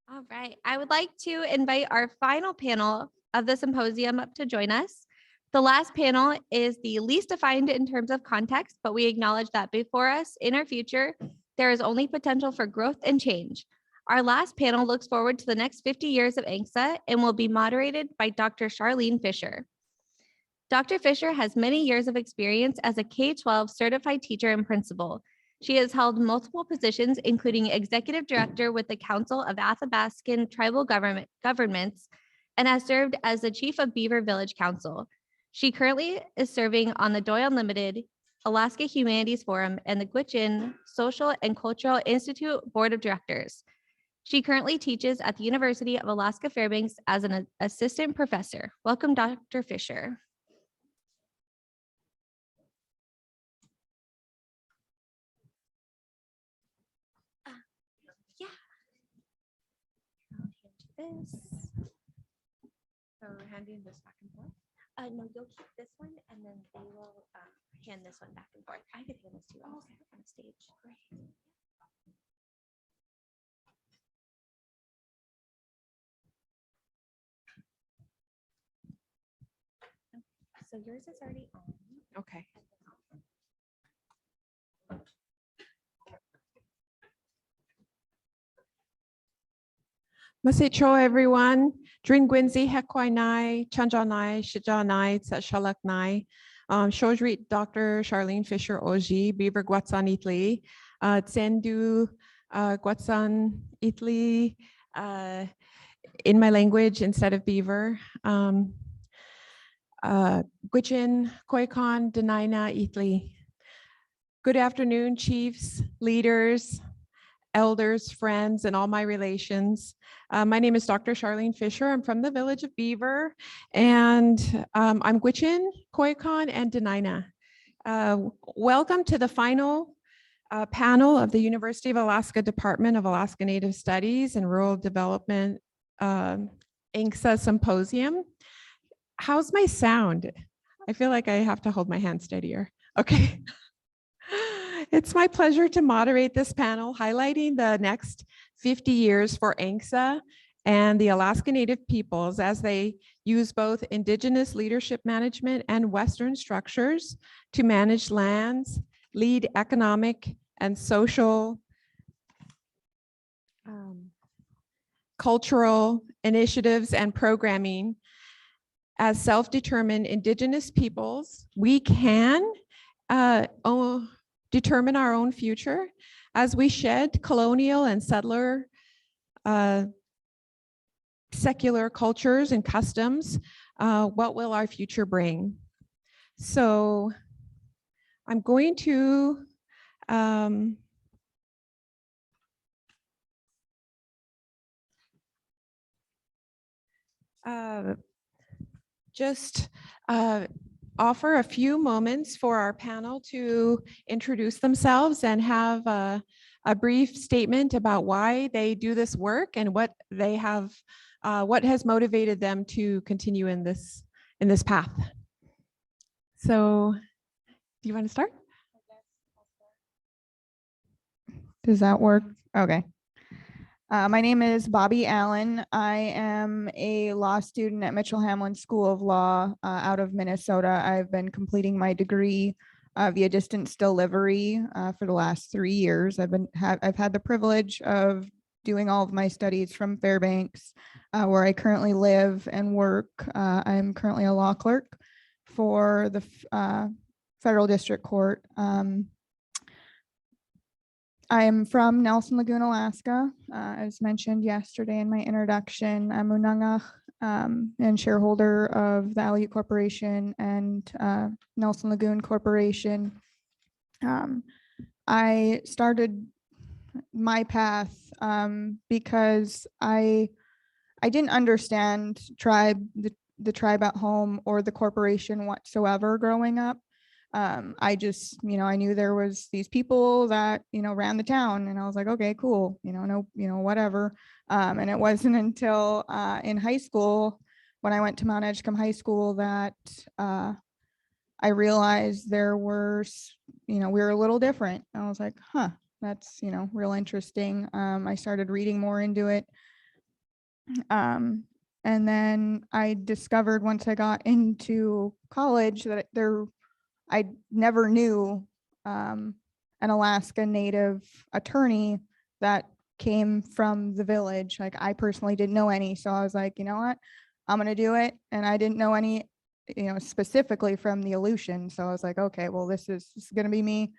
All right. I would like to invite our final panel of the symposium up to join us. The last panel is the least defined in terms of context, but we acknowledge that before us in our future, there is only potential for growth and change. Our last panel looks forward to the next 50 years of ANCSA and will be moderated by Dr. Charleen Fisher. Dr. Fisher has many years of experience as a K-12 certified teacher and principal. She has held multiple positions, including executive director with the Council of Athabascan Tribal Governments, and has served as the chief of Beaver Village Council. She currently is serving on the Doyon Limited, Alaska Humanities Forum, and the Gwich'in Social and Cultural Institute Board of Directors. She currently teaches at the University of Alaska Fairbanks as an assistant professor. Welcome, Dr. Fisher. This. So we're handing this back and forth? No, you'll keep this one and then they will hand this one back and forth. I could hand this to you on the stage. Great. So yours is already on. Okay. Masicho, everyone. Drin Gwinzi, Hekwai Nai, Chanja Nai, Shija Nai, Shalak Nai, Shojrit, Dr. Charleen Fisher Oji, Beaver Gwatsan Itli, Tsendu Gwatsan Itli, in my language instead of Beaver. Gwich'in, Koikon, Denaina Itli. Good afternoon, chiefs, leaders, elders, friends, and all my relations. My name is Dr. Charleen Fisher. I'm from the village of Beaver, and I'm Gwich'in, Koikon, and Denaina. Welcome to the final panel of the University of Alaska Department of Alaska Native Studies and Rural Development ANCSA Symposium. How's my sound? I feel like I have to hold my hand steadier. Okay. It's my pleasure to moderate this panel highlighting the next 50 years for ANCSA and the Alaska Native peoples as they use both Indigenous leadership management and Western structures to manage lands, lead economic and social, cultural initiatives and programming. As self-determined Indigenous peoples, we can determine our own future as we shed colonial and settler secular cultures and customs. What will our future bring? So I'm going to just offer a few moments for our panel to introduce themselves and have a brief statement about why they do this work and what they have, what has motivated them to continue in this path. So, do you want to start? Does that work? Okay. My name is Bobby Allen. I am a law student at Mitchell-Hamlin School of Law out of Minnesota. I've been completing my degree via distance delivery for the last 3 years. I've had the privilege of doing all of my studies from Fairbanks, where I currently live and work. I'm currently a law clerk for the Federal District Court. I'm from Nelson Lagoon, Alaska. As mentioned yesterday in my introduction, I'm Unangach and shareholder of the Aleut Corporation and Nelson Lagoon Corporation. I started my path because I didn't understand the tribe at home or the corporation whatsoever growing up. I just, I knew there was these people that, ran the town, and I was like, okay, cool, whatever. And it wasn't until in high school, when I went to Mount Edgecombe High School, that I realized there were, we were a little different. I was like, huh, that's, real interesting. I started reading more into it. And then I discovered once I got into college that I never knew an Alaska Native attorney that came from the village. Like I personally didn't know any. So I was like, you know what, I'm going to do it. And I didn't know any, specifically from the Aleutian. So I was like, okay, well, this is going to be me.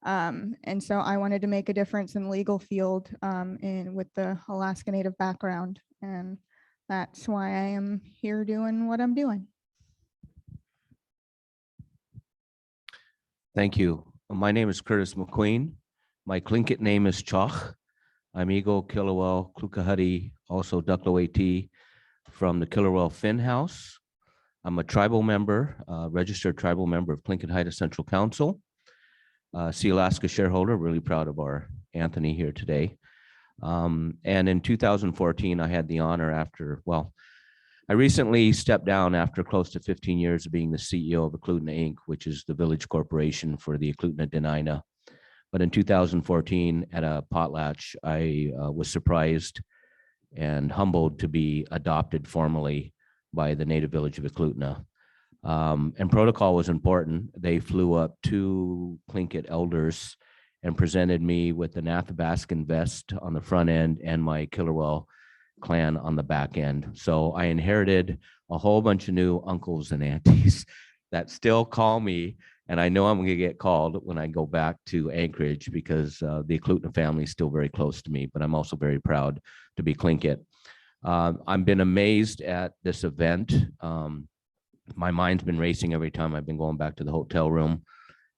And so I wanted to make a difference in the legal field with the Alaska Native background. And that's why I am here doing what I'm doing. Thank you. My name is Curtis McQueen. My Tlingit name is Choch. I'm Ego Kilowell Klukahati, also Ducklowat from the Kilowell Finn House. I'm a tribal member, registered tribal member of Tlingit Haida Central Council. Sealaska shareholder, really proud of our Anthony here today. And in 2014, I had the honor I recently stepped down after close to 15 years of being the CEO of Eklutna Inc., which is the village corporation for the Eklutna Dena'ina. But in 2014, at a potlatch, I was surprised and humbled to be adopted formally by the native village of Eklutna. And protocol was important. They flew up 2 Tlingit elders and presented me with an Athabascan vest on the front end and my Killerwell clan on the back end. So I inherited a whole bunch of new uncles and aunties that still call me. And I know I'm going to get called when I go back to Anchorage because the Eklutna family is still very close to me, but I'm also very proud to be Tlingit. I've been amazed at this event. My mind's been racing every time I've been going back to the hotel room,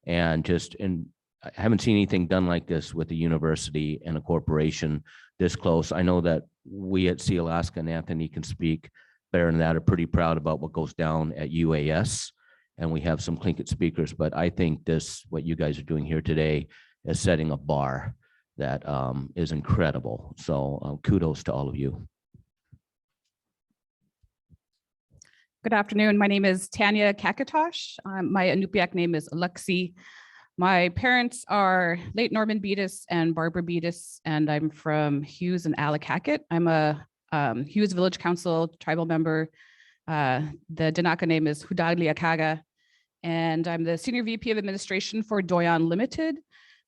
and I haven't seen anything done like this with a university and a corporation this close. I know that we at Sealaska, and Anthony can speak better than that, are pretty proud about what goes down at UAS, and we have some Tlingit speakers, but I think what you guys are doing here today is setting a bar that is incredible. So kudos to all of you. Good afternoon. My name is Tanya Kakatosh. My Inupiaq name is Alexi. My parents are late Norman Beatus and Barbara Beatus, and I'm from Hughes and Allakaket. I'm a Hughes Village Council tribal member. The Danaka name is Hudadliakaga, and I'm the Senior VP of Administration for Doyon Limited.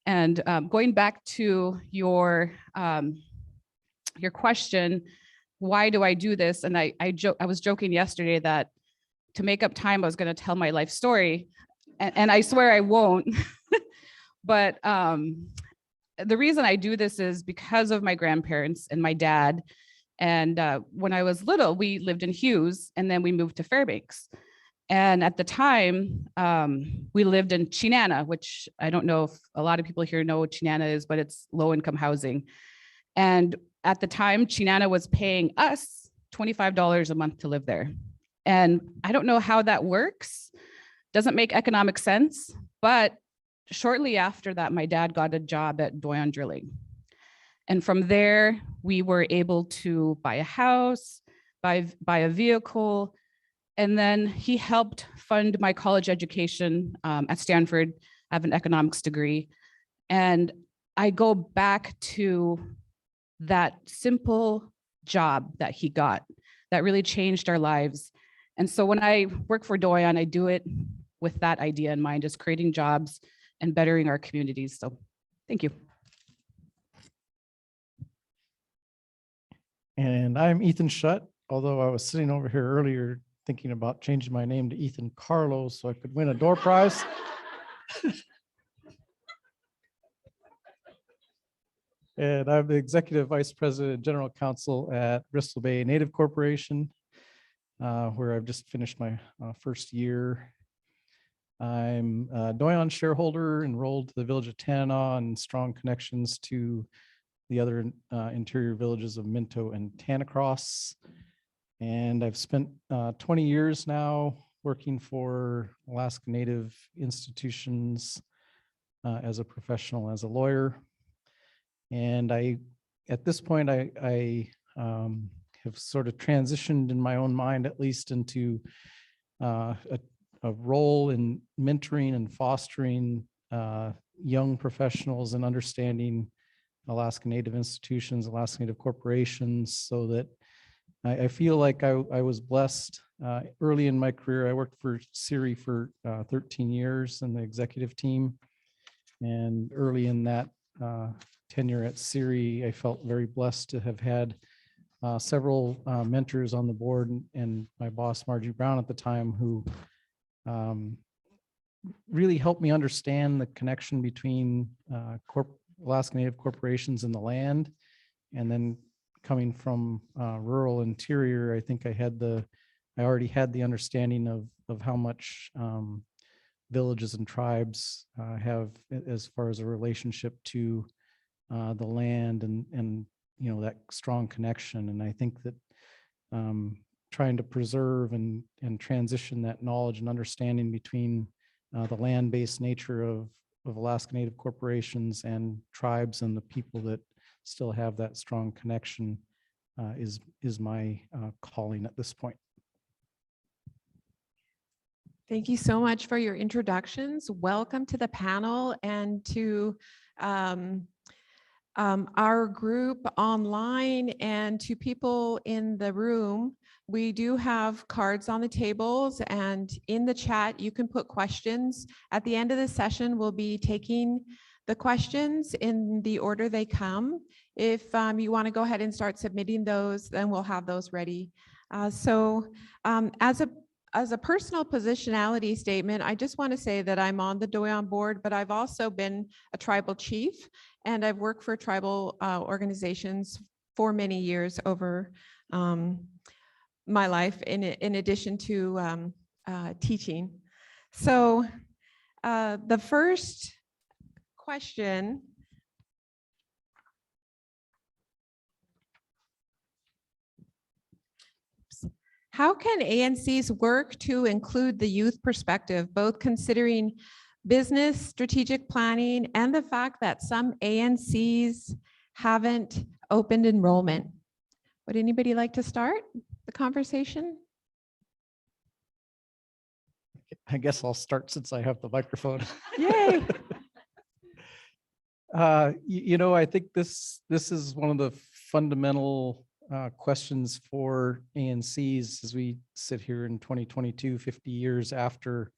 And going back to your question, why do I do this? And I was joking yesterday that to make up time, I was going to tell my life story, and I swear I won't. But the reason I do this is because of my grandparents and my dad. And when I was little, we lived in Hughes, and then we moved to Fairbanks. And at the time, we lived in Chinana, which I don't know if a lot of people here know what Chinana is, but it's low-income housing. And at the time, Chinana was paying us $25 a month to live there. And I don't know how that works. Doesn't make economic sense. But shortly after that, my dad got a job at Doyon Drilling. And from there, we were able to buy a house, buy a vehicle. And then he helped fund my college education at Stanford. I have an economics degree. And I go back to that simple job that he got that really changed our lives. And so when I work for Doyon, I do it with that idea in mind, just creating jobs and bettering our communities. So thank you. And I'm Ethan Schutt, although I was sitting over here earlier thinking about changing my name to Ethan Carlos so I could win a door prize. And I'm the Executive Vice President and General Counsel at Bristol Bay Native Corporation, where I've just finished my first year. I'm a Doyon shareholder, enrolled to the village of Tanana, and strong connections to the other interior villages of Minto and Tanacross. And I've spent 20 years now working for Alaska Native institutions as a professional, as a lawyer. And at this point, I have sort of transitioned in my own mind, at least, into a role in mentoring and fostering young professionals and understanding Alaska Native institutions, Alaska Native corporations, so that I feel like I was blessed early in my career. I worked for Siri for 13 years in the executive team. And early in that tenure at Siri, I felt very blessed to have had several mentors on the board and my boss, Margie Brown at the time, who really helped me understand the connection between Alaska Native corporations and the land. And then coming from rural interior, I think I already had the understanding of how much villages and tribes have as far as a relationship to the land and that strong connection. And I think that trying to preserve and transition that knowledge and understanding between the land-based nature of Alaska Native corporations and tribes and the people that still have that strong connection is my calling at this point. Thank you so much for your introductions. Welcome to the panel and to our group online and to people in the room. We do have cards on the tables, and in the chat, you can put questions. At the end of the session, we'll be taking the questions in the order they come. If you want to go ahead and start submitting those, then we'll have those ready. As a personal positionality statement, I just want to say that I'm on the Doyon board, but I've also been a tribal chief, and I've worked for tribal organizations for many years over my life, in addition to teaching. So the first question how can ANCs work to include the youth perspective, both considering business strategic planning and the fact that some ANCs haven't opened enrollment? Would anybody like to start the conversation? I guess I'll start since I have the microphone. Yay. I think this is one of the fundamental questions for ANCs as we sit here in 2022, 50 years after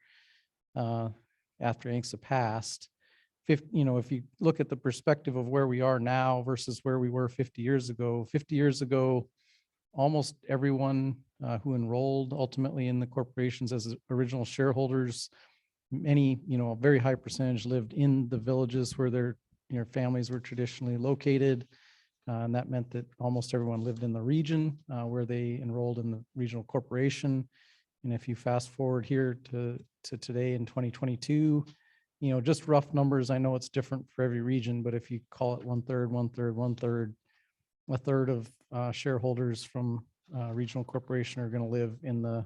ANCSA passed. If you look at the perspective of where we are now versus where we were 50 years ago, almost everyone who enrolled ultimately in the corporations as original shareholders, many, a very high percentage lived in the villages where their families were traditionally located. And that meant that almost everyone lived in the region where they enrolled in the regional corporation. And if you fast forward here to today in 2022, just rough numbers, I know it's different for every region, but if you call it 1/3, 1/3, 1/3, a third of shareholders from regional corporation are going to live in the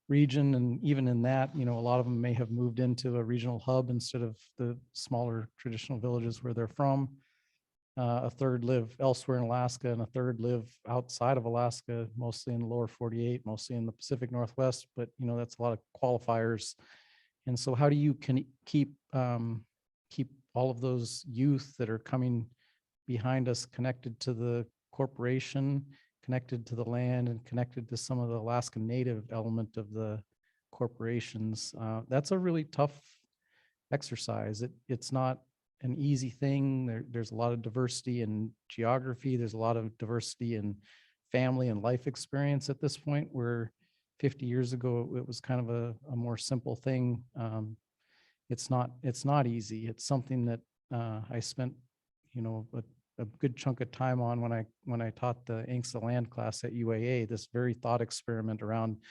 region. And even in that, a lot of them may have moved into a regional hub instead of the smaller traditional villages where they're from. A third live elsewhere in Alaska, and a third live outside of Alaska, mostly in the lower 48, mostly in the Pacific Northwest, but that's a lot of qualifiers. And so how do you keep all of those youth that are coming behind us connected to the corporation, connected to the land, and connected to some of the Alaska Native element of the corporations? That's a really tough exercise. It's not an easy thing. There's a lot of diversity in geography. There's a lot of diversity in family and life experience at this point, where 50 years ago, it was kind of a more simple thing. It's not easy. It's something that I spent, a good chunk of time on when I taught the ANCSA land class at UAA, this very thought experiment around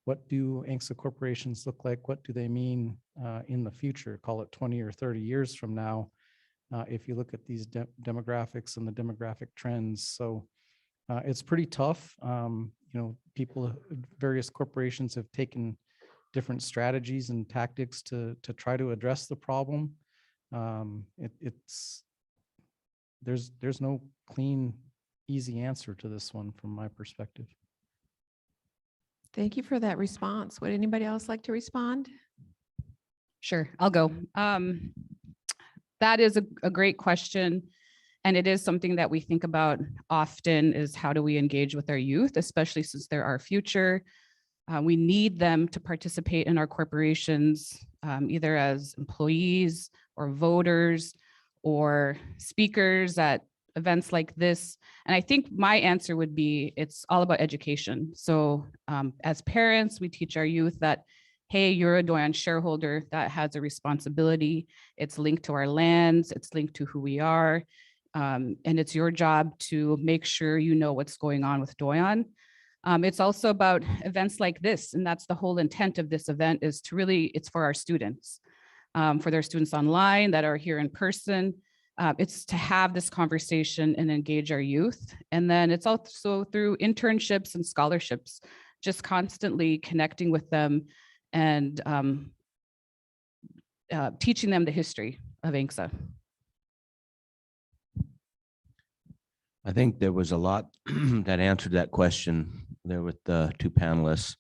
what do ANCSA corporations look like? What do they mean in the future? Call it 20 or 30 years from now, if you look at these demographics and the demographic trends. So it's pretty tough. People, various corporations have taken different strategies and tactics to try to address the problem. There's no clean, easy answer to this one from my perspective. Thank you for that response. Would anybody else like to respond? Sure, I'll go. That is a great question. And it is something that we think about often, is how do we engage with our youth, especially since they're our future. We need them to participate in our corporations, either as employees or voters or speakers at events like this. And I think my answer would be, it's all about education. So as parents, we teach our youth that, hey, you're a Doyon shareholder, that has a responsibility. It's linked to our lands, it's linked to who we are. And it's your job to make sure you know what's going on with Doyon. It's also about events like this, and that's the whole intent of this event, is to really, it's for our students, for their students online that are here in person. It's to have this conversation and engage our youth. And then it's also through internships and scholarships, just constantly connecting with them and teaching them the history of ANCSA. I think there was a lot that answered that question there with the two panelists.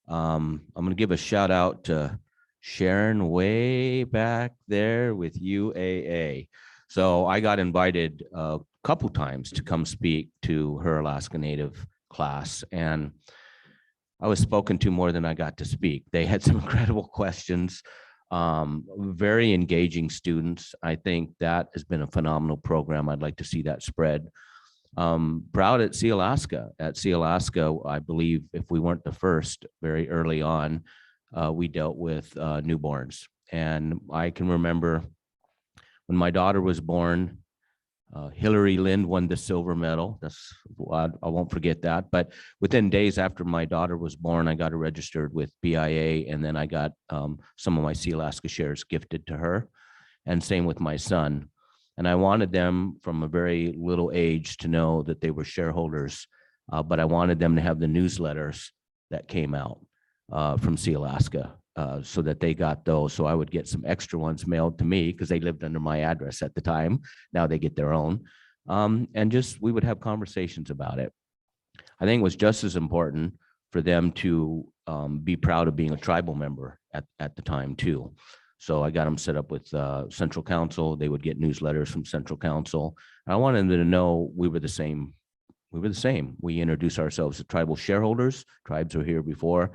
I'm going to give a shout out to Sharon way back there with UAA. So I got invited a couple times to come speak to her Alaska Native class, and I was spoken to more than I got to speak. They had some incredible questions, very engaging students. I think that has been a phenomenal program. I'd like to see that spread. Proud at Sealaska. At Sealaska, I believe if we weren't the first, very early on, we dealt with newborns. And I can remember when my daughter was born, Hillary Lind won the silver medal. I won't forget that. But within days after my daughter was born, I got her registered with BIA, and then I got some of my Sealaska shares gifted to her, and same with my son. And I wanted them from a very little age to know that they were shareholders, but I wanted them to have the newsletters that came out from Sealaska, so that they got those. So I would get some extra ones mailed to me because they lived under my address at the time. Now they get their own. And just, we would have conversations about it. I think it was just as important for them to be proud of being a tribal member at the time too. So I got them set up with Central Council. They would get newsletters from Central Council. I wanted them to know we were the same. We were the same. We introduced ourselves as tribal shareholders. Tribes were here before,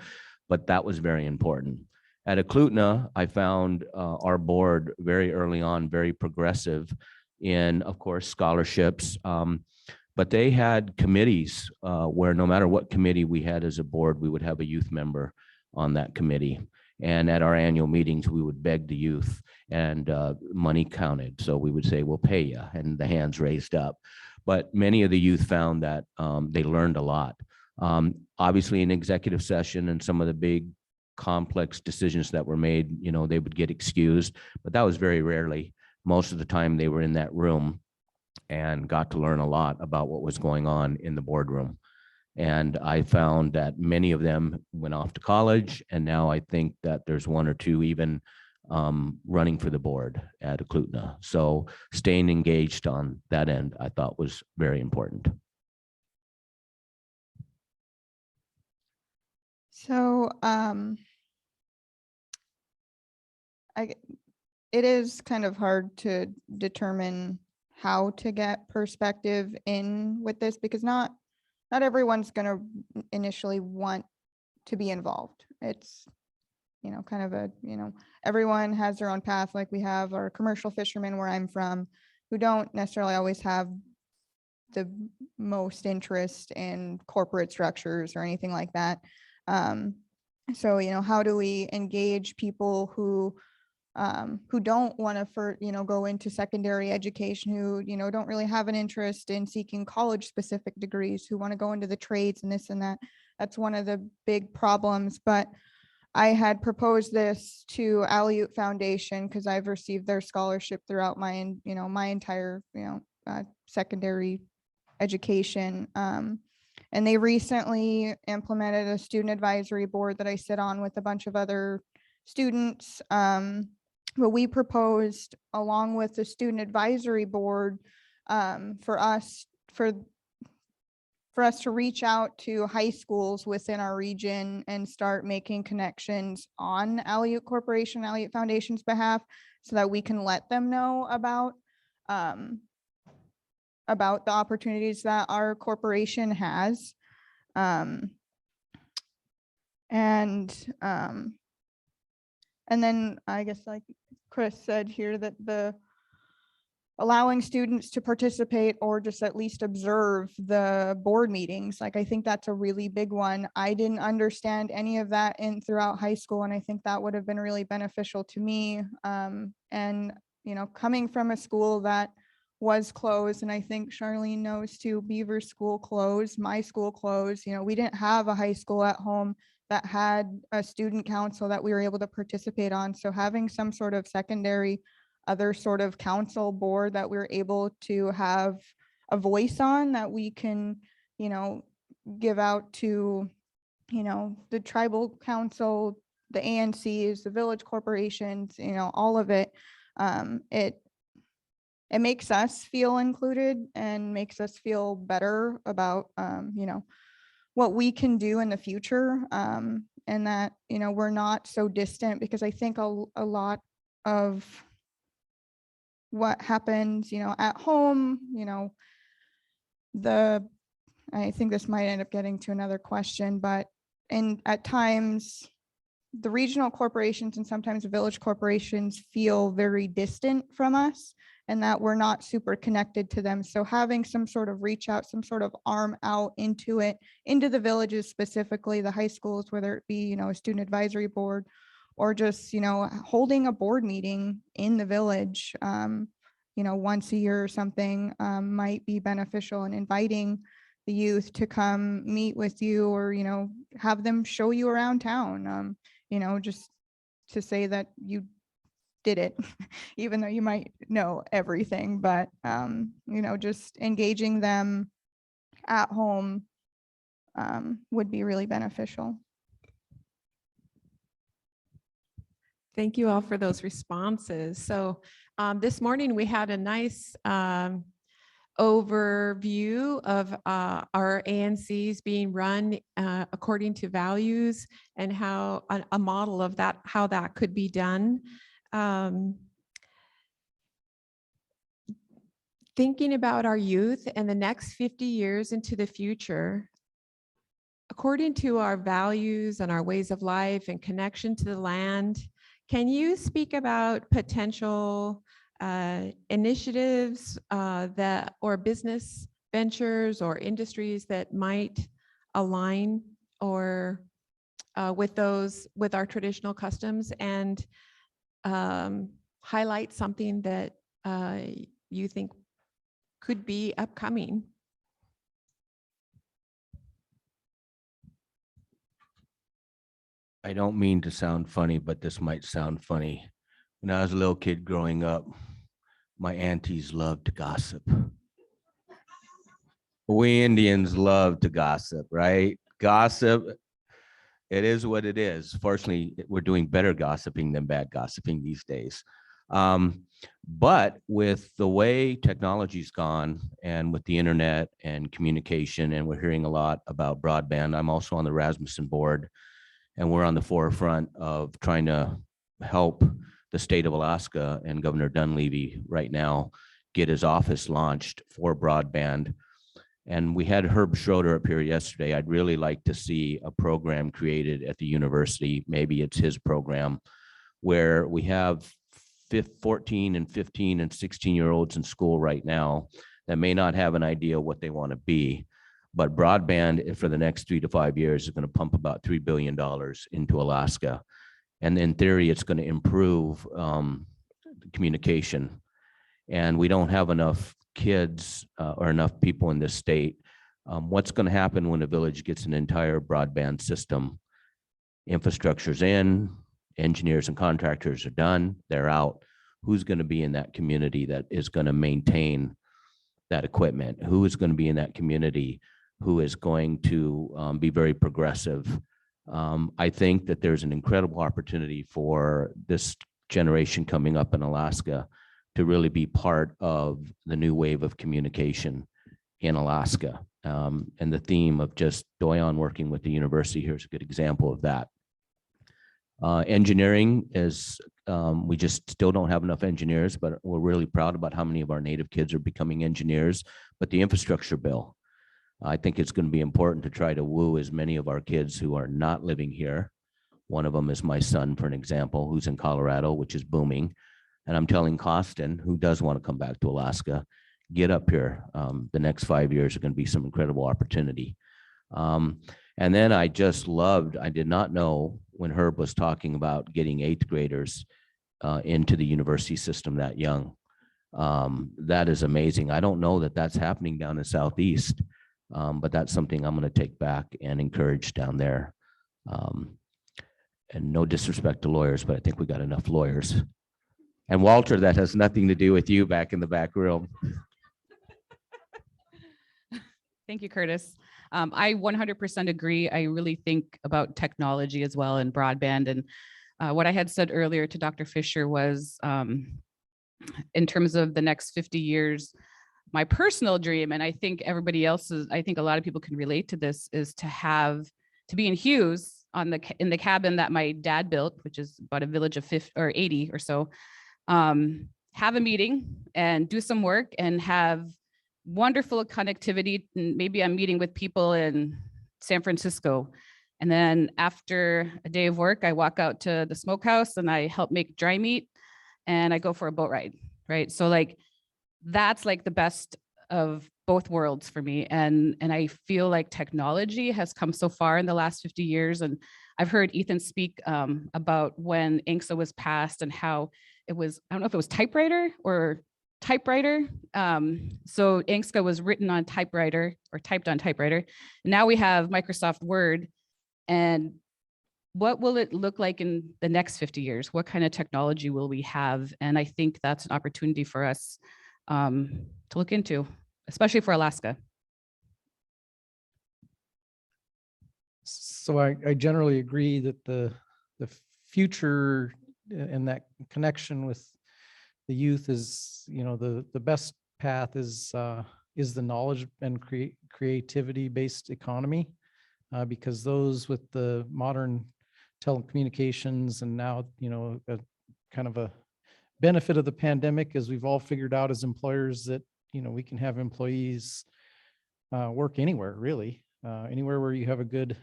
but that was very important. At Eklutna, I found our board very early on, very progressive in, of course, scholarships, but they had committees where no matter what committee we had as a board, we would have a youth member on that committee. And at our annual meetings, we would beg the youth, and money counted. So we would say, we'll pay you, and the hands raised up. But many of the youth found that they learned a lot. Obviously, in executive session and some of the big complex decisions that were made, you know, they would get excused, but that was very rarely. Most of the time they were in that room and got to learn a lot about what was going on in the boardroom. And I found that many of them went off to college, and now I think that there's one or two even running for the board at Eklutna. So staying engaged on that end, I thought was very important. So it is kind of hard to determine how to get perspective in with this, because not everyone's going to initially want to be involved. It's, you know, kind of a, you know, everyone has their own path. Like we have our commercial fishermen where I'm from, who don't necessarily always have the most interest in corporate structures or anything like that. So, you know, how do we engage people who don't want to, go into secondary education, who, you know, don't really have an interest in seeking college specific degrees, who want to go into the trades and this and that. That's one of the big problems. But I had proposed this to Aleut Foundation because I've received their scholarship throughout my, my entire, secondary education. And they recently implemented a student advisory board that I sit on with a bunch of other students. But we proposed, along with the student advisory board, for us to reach out to high schools within our region and start making connections on Aleut Corporation, Aleut Foundation's behalf, so that we can let them know about about the opportunities that our corporation has. And then I guess, like Chris said here, that the allowing students to participate or just at least observe the board meetings. Like, I think that's a really big one. I didn't understand any of that throughout high school, and I think that would have been really beneficial to me. And, you know, coming from a school that was closed, and I think Charleen knows too, Beaver School closed, my school closed, you know, we didn't have a high school at home that had a student council that we were able to participate on. So having some sort of secondary other sort of council board that we're able to have a voice on, that we can, you know, give out to, you know, the tribal council, the ANCs, the village corporations, you know, all of it. It makes us feel included and makes us feel better about, you know, what we can do in the future, and that, you know, we're not so distant, because I think a lot of what happens, you know, at home, you know, I think this might end up getting to another question, but at times the regional corporations and sometimes the village corporations feel very distant from us, and that we're not super connected to them. So having some sort of reach out, some sort of arm out into the villages, specifically the high schools, whether it be, you know, a student advisory board, or just, you know, holding a board meeting in the village, you know, once a year or something, might be beneficial, and inviting the youth to come meet with you, or, you know, have them show you around town, you know, just to say that you did it, even though you might know everything, but, you know, just engaging them at home would be really beneficial. Thank you all for those responses. So this morning we had a nice overview of our ANCs being run according to values, and how a model of that, how that could be done. Thinking about our youth and the next 50 years into the future, according to our values and our ways of life and connection to the land, can you speak about potential initiatives that, or business ventures or industries that might align or with our traditional customs, and highlight something that you think could be upcoming? I don't mean to sound funny, but this might sound funny. When I was a little kid growing up, my aunties loved to gossip. We Indians love to gossip, right? Gossip, it is what it is. Fortunately, we're doing better gossiping than bad gossiping these days. But with the way technology's gone, and with the internet and communication, and we're hearing a lot about broadband. I'm also on the Rasmussen board, and we're on the forefront of trying to help the state of Alaska and Governor Dunleavy right now get his office launched for broadband. And we had Herb Schroeder up here yesterday. I'd really like to see a program created at the university. Maybe it's his program, where we have 14 and 15 and 16-year-olds in school right now that may not have an idea what they want to be. But broadband for the next 3 to 5 years is going to pump about $3 billion into Alaska. And in theory, it's going to improve communication. And we don't have enough kids or enough people in this state. What's going to happen when a village gets an entire broadband system? Infrastructure's in, engineers and contractors are done, they're out. Who's going to be in that community that is going to maintain that equipment? Who is going to be in that community who is going to be very progressive? I think that there's an incredible opportunity for this generation coming up in Alaska to really be part of the new wave of communication in Alaska. And the theme of just Doyon working with the university here is a good example of that. Engineering is, we just still don't have enough engineers, but we're really proud about how many of our Native kids are becoming engineers. But the infrastructure bill, I think it's going to be important to try to woo as many of our kids who are not living here. One of them is my son, for an example, who's in Colorado, which is booming. And I'm telling Costin, who does want to come back to Alaska, get up here. The next 5 years are going to be some incredible opportunity. And then I just loved, I did not know when Herb was talking about getting 8th graders into the university system that young. That is amazing. I don't know that that's happening down in Southeast, but that's something I'm going to take back and encourage down there. And no disrespect to lawyers, but I think we got enough lawyers. And Walter, that has nothing to do with you back in the back room. Thank you, Curtis. I 100% agree. I really think about technology as well and broadband. And what I had said earlier to Dr. Fisher was, in terms of the next 50 years, my personal dream, and I think everybody else's, I think a lot of people can relate to this, is to be in Hughes in the cabin that my dad built, which is about a village of 50 or 80 or so, have a meeting and do some work and have wonderful connectivity. Maybe I'm meeting with people in San Francisco. And then after a day of work, I walk out to the smokehouse and I help make dry meat and I go for a boat ride, right? So like, that's like the best of both worlds for me. And I feel like technology has come so far in the last 50 years. And I've heard Ethan speak about when ANCSA was passed and how it was, I don't know if it was typewriter. So ANCSA was written on typewriter or typed on typewriter. Now we have Microsoft Word. And what will it look like in the next 50 years? What kind of technology will we have? And I think that's an opportunity for us to look into, especially for Alaska. So I generally agree that the future and that connection with the youth is, the best path is the knowledge and creativity based economy, because those with the modern telecommunications and now, a kind of a benefit of the pandemic is we've all figured out as employers that, we can have employees work anywhere, really, anywhere where you have a good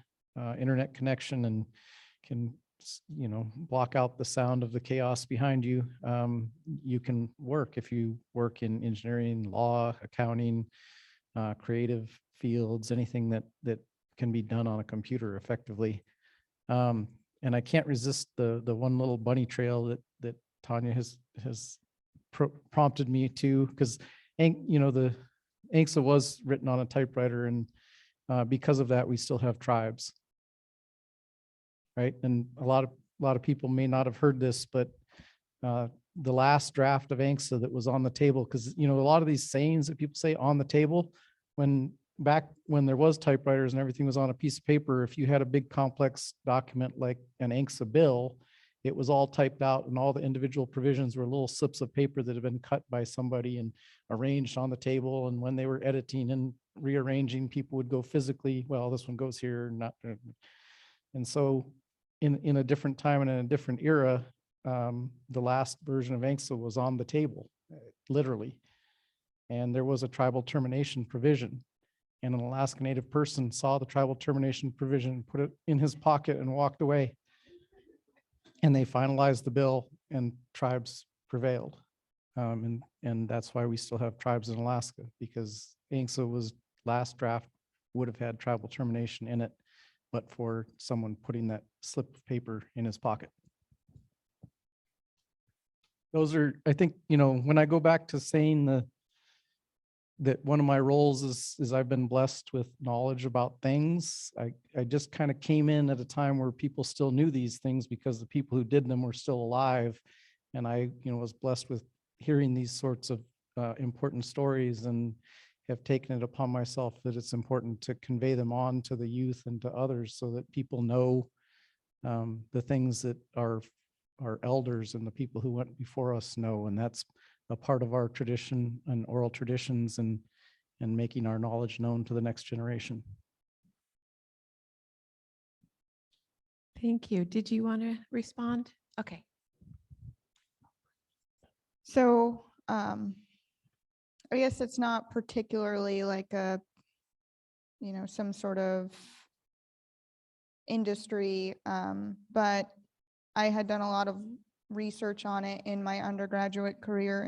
internet connection and can, block out the sound of the chaos behind you. You can work if you work in engineering, law, accounting, creative fields, anything that can be done on a computer effectively. And I can't resist the one little bunny trail that Tanya has prompted me to, because the ANCSA was written on a typewriter, and because of that, we still have tribes, right? And a lot of people may not have heard this, but the last draft of ANCSA that was on the table, because a lot of these sayings that people say on the table, back when there was typewriters and everything was on a piece of paper, if you had a big complex document like an ANCSA bill, it was all typed out and all the individual provisions were little slips of paper that had been cut by somebody and arranged on the table. And when they were editing and rearranging, people would go physically, well, this one goes here, not. And so in a different time and in a different era, the last version of ANCSA was on the table, literally. And there was a tribal termination provision. And an Alaska Native person saw the tribal termination provision, put it in his pocket and walked away. And they finalized the bill and tribes prevailed. And that's why we still have tribes in Alaska, because ANCSA was last draft would have had tribal termination in it, but for someone putting that slip of paper in his pocket. Those are, I think, when I go back to saying that one of my roles is I've been blessed with knowledge about things. I just kind of came in at a time where people still knew these things because the people who did them were still alive. And I, was blessed with hearing these sorts of important stories, and have taken it upon myself that it's important to convey them on to the youth and to others so that people know the things that our elders and the people who went before us know. And that's a part of our tradition and oral traditions, and making our knowledge known to the next generation. Thank you. Did you want to respond? Okay. So I guess it's not particularly like a, some sort of industry, but I had done a lot of research on it in my undergraduate career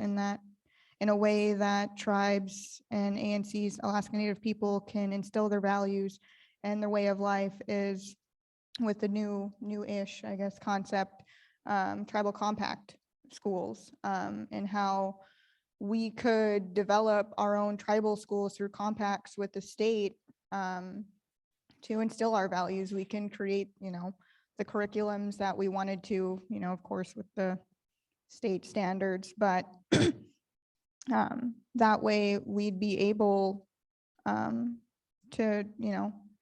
in a way that tribes and ANCs, Alaska Native people, can instill their values and their way of life is with the new-ish, I guess, concept, tribal compact schools, and how we could develop our own tribal schools through compacts with the state to instill our values. We can create, the curriculums that we wanted to, of course, with the state standards, but that way we'd be able to,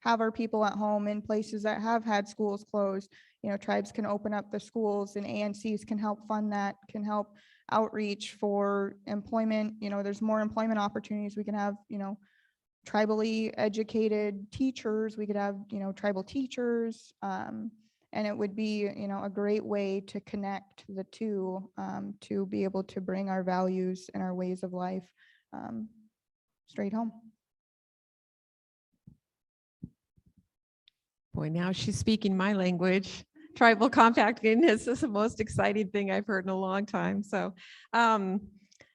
have our people at home in places that have had schools closed. Tribes can open up the schools and ANCs can help fund that, can help outreach for employment. There's more employment opportunities. We can have, tribally educated teachers. We could have, tribal teachers. And it would be, a great way to connect the two, to be able to bring our values and our ways of life straight home. Boy, now she's speaking my language. Tribal compacting is the most exciting thing I've heard in a long time. So,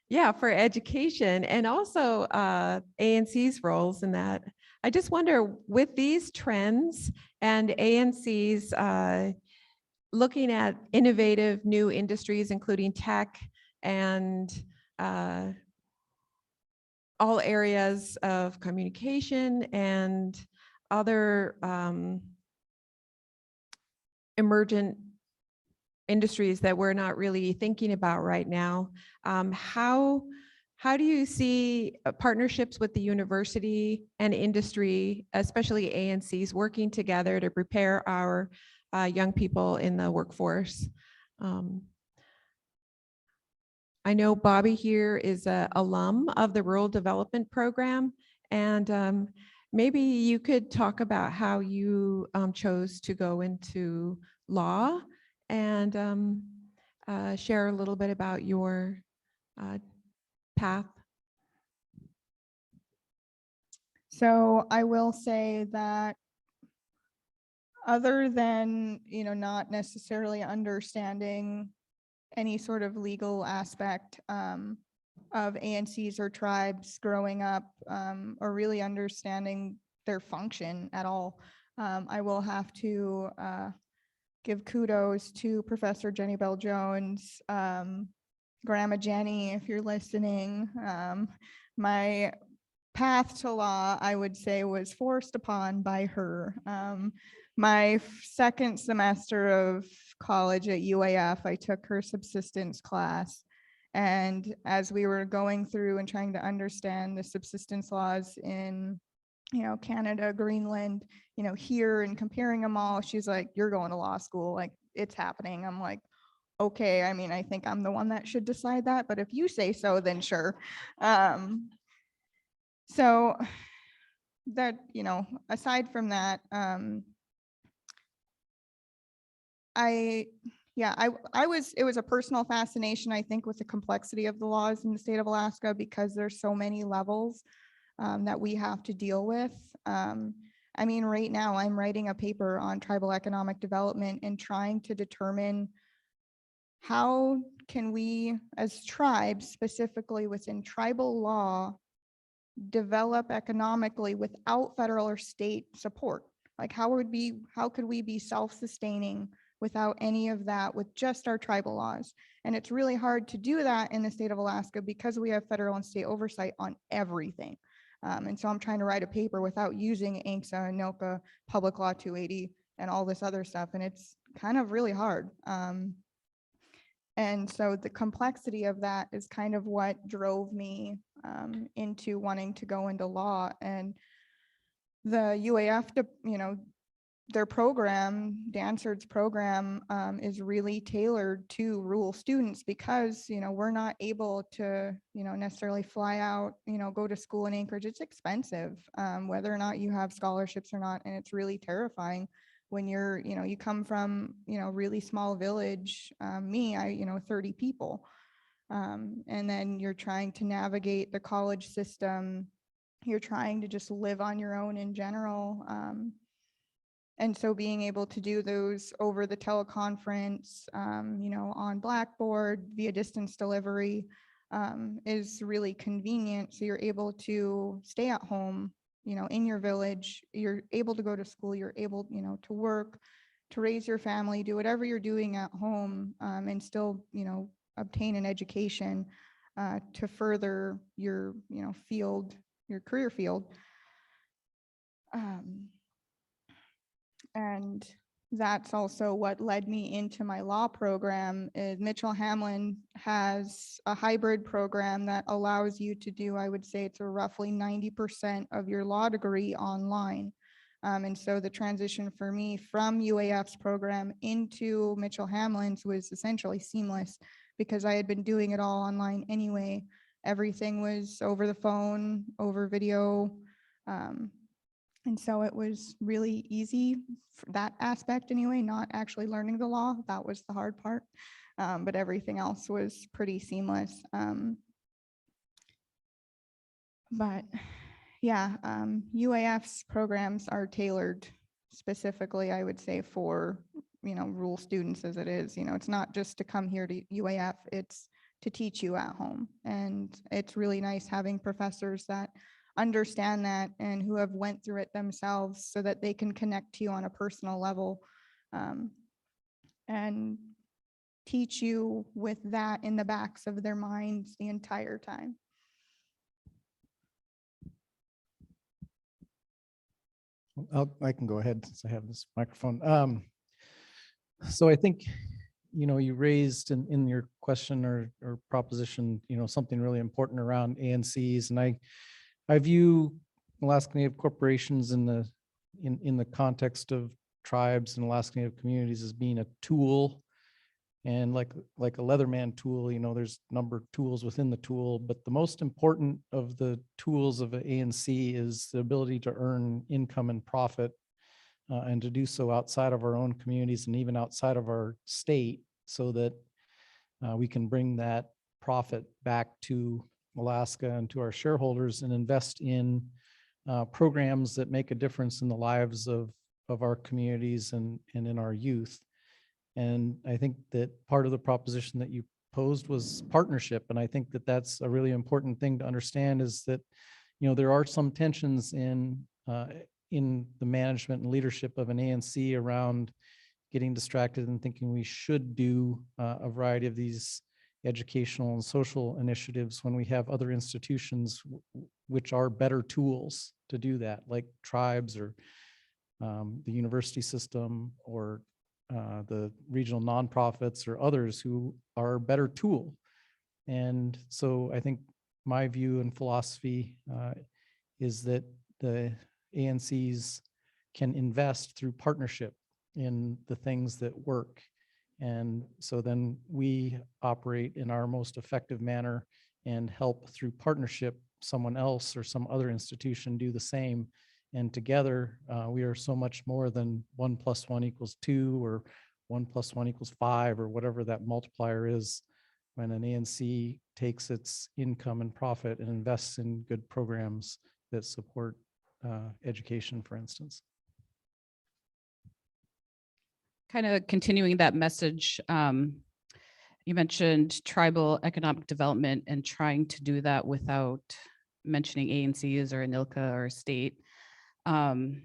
yeah, for education and also ANC's roles in that. I just wonder, with these trends and ANC's looking at innovative new industries, including tech and all areas of communication and other emergent industries that we're not really thinking about right now. How do you see partnerships with the university and industry, especially ANCs, working together to prepare our young people in the workforce? I know Bobby here is an alum of the Rural Development Program, and maybe you could talk about how you chose to go into law and share a little bit about your path. So I will say that other than, not necessarily understanding any sort of legal aspect of ANCs or tribes growing up, or really understanding their function at all, I will have to give kudos to Professor Jenny Bell Jones, Grandma Jenny, if you're listening. My path to law, I would say, was forced upon by her. My second semester of college at UAF, I took her subsistence class. And as we were going through and trying to understand the subsistence laws in, Canada, Greenland, here, and comparing them all, she's like, "You're going to law school, like it's happening." I'm like, okay, I mean, I think I'm the one that should decide that, but if you say so, then sure. So that, aside from that, it was a personal fascination, I think, with the complexity of the laws in the state of Alaska, because there's so many levels that we have to deal with. I mean, right now I'm writing a paper on tribal economic development and trying to determine how can we, as tribes, specifically within tribal law, develop economically without federal or state support? Like, how could we be self-sustaining without any of that, with just our tribal laws? And it's really hard to do that in the state of Alaska because we have federal and state oversight on everything. And so I'm trying to write a paper without using ANCSA and NILCA, Public Law 280, and all this other stuff. And it's kind of really hard. And so the complexity of that is kind of what drove me into wanting to go into law. And the UAF, their program, Dansard's program, is really tailored to rural students because, we're not able to, necessarily fly out, go to school in Anchorage. It's expensive, whether or not you have scholarships or not. And it's really terrifying when you're, you come from, really small village, I 30 people. And then you're trying to navigate the college system. You're trying to just live on your own in general. And so being able to do those over the teleconference, on Blackboard via distance delivery, is really convenient. So you're able to stay at home, in your village. You're able to go to school. You're able, to work, to raise your family, do whatever you're doing at home, and still, obtain an education to further your, field, your career field. And that's also what led me into my law program. Is Mitchell Hamlin has a hybrid program that allows you to do, I would say it's a roughly 90% of your law degree online. And so the transition for me from UAF's program into Mitchell Hamlin's was essentially seamless, because I had been doing it all online anyway. Everything was over the phone, over video. And so it was really easy for that aspect anyway, not actually learning the law. That was the hard part. But everything else was pretty seamless. But yeah, UAF's programs are tailored specifically, I would say, for, rural students as it is. It's not just to come here to UAF, it's to teach you at home. And it's really nice having professors that understand that and who have went through it themselves, so that they can connect to you on a personal level, and teach you with that in the backs of their minds the entire time. I can go ahead since I have this microphone. So I think, you raised in your question or proposition, something really important around ANCs, and I view Alaska Native corporations in the context of tribes and Alaska Native communities as being a tool, and like a Leatherman tool. There's a number of tools within the tool, but the most important of the tools of an ANC is the ability to earn income and profit, and to do so outside of our own communities and even outside of our state, so that we can bring that profit back to Alaska and to our shareholders and invest in programs that make a difference in the lives of our communities and in our youth. And I think that part of the proposition that you posed was partnership. And I think that that's a really important thing to understand, is that, there are some tensions in the management and leadership of an ANC around getting distracted and thinking we should do a variety of these educational and social initiatives when we have other institutions which are better tools to do that, like tribes or the university system or the regional nonprofits or others who are a better tool. And so I think my view and philosophy is that the ANCs can invest through partnership in the things that work. And so then we operate in our most effective manner and help through partnership someone else or some other institution do the same. And together we are so much more than 1 + 1 = 2 or 1 + 1 = 5 or whatever that multiplier is, when an ANC takes its income and profit and invests in good programs that support education, for instance. Kind of continuing that message, you mentioned tribal economic development and trying to do that without mentioning ANCs or ANILCA or state. And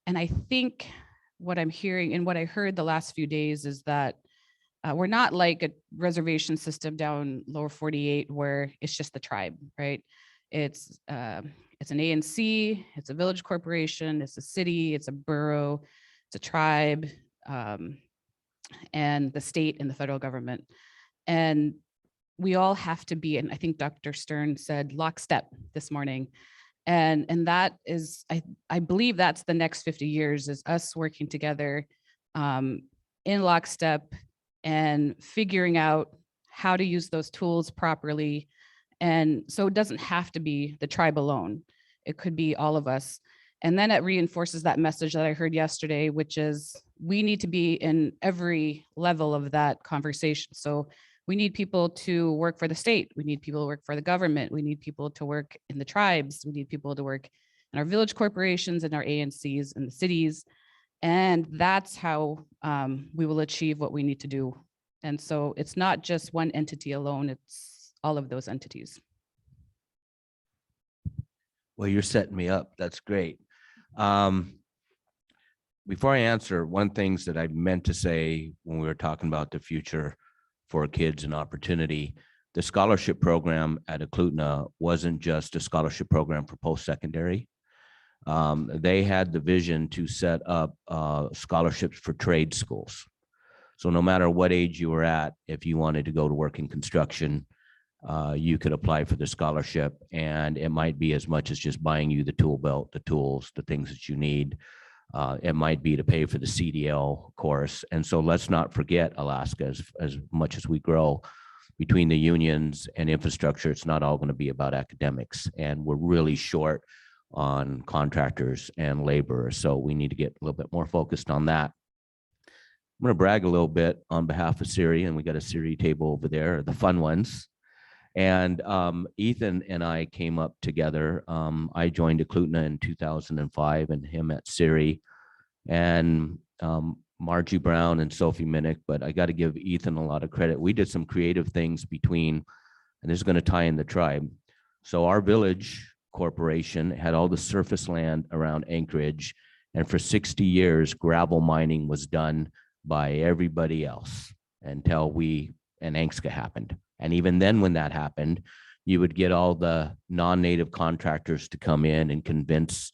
I think what I'm hearing and what I heard the last few days is that we're not like a reservation system down lower 48 where it's just the tribe, right? It's an ANC, it's a village corporation, it's a city, it's a borough, it's a tribe, and the state and the federal government. And we all have to be, and I think Dr. Stern said lockstep this morning. And that is, I believe that's the next 50 years, is us working together in lockstep and figuring out how to use those tools properly. And so it doesn't have to be the tribe alone. It could be all of us. And then it reinforces that message that I heard yesterday, which is we need to be in every level of that conversation. So we need people to work for the state. We need people to work for the government. We need people to work in the tribes. We need people to work in our village corporations and our ANCs in the cities. And that's how we will achieve what we need to do. And so it's not just one entity alone, it's all of those entities. Well, you're setting me up. That's great. Before I answer, one things that I meant to say when we were talking about the future for kids and opportunity, the scholarship program at Eklutna wasn't just a scholarship program for post-secondary. They had the vision to set up scholarships for trade schools. So no matter what age you were at, if you wanted to go to work in construction, you could apply for the scholarship, and it might be as much as just buying you the tool belt, the tools, the things that you need. It might be to pay for the CDL course. And so let's not forget Alaska, as much as we grow between the unions and infrastructure, it's not all going to be about academics. And we're really short on contractors and laborers. So we need to get a little bit more focused on that. I'm going to brag a little bit on behalf of Siri, and we got a Siri table over there, the fun ones. And Ethan and I came up together. I joined Eklutna in 2005 and him at Siri, and Margie Brown and Sophie Minnick, but I got to give Ethan a lot of credit. We did some creative things between, and this is going to tie in the tribe. So our village corporation had all the surface land around Anchorage, and for 60 years, gravel mining was done by everybody else until Ankska happened. And even then, when that happened, you would get all the non-native contractors to come in and convince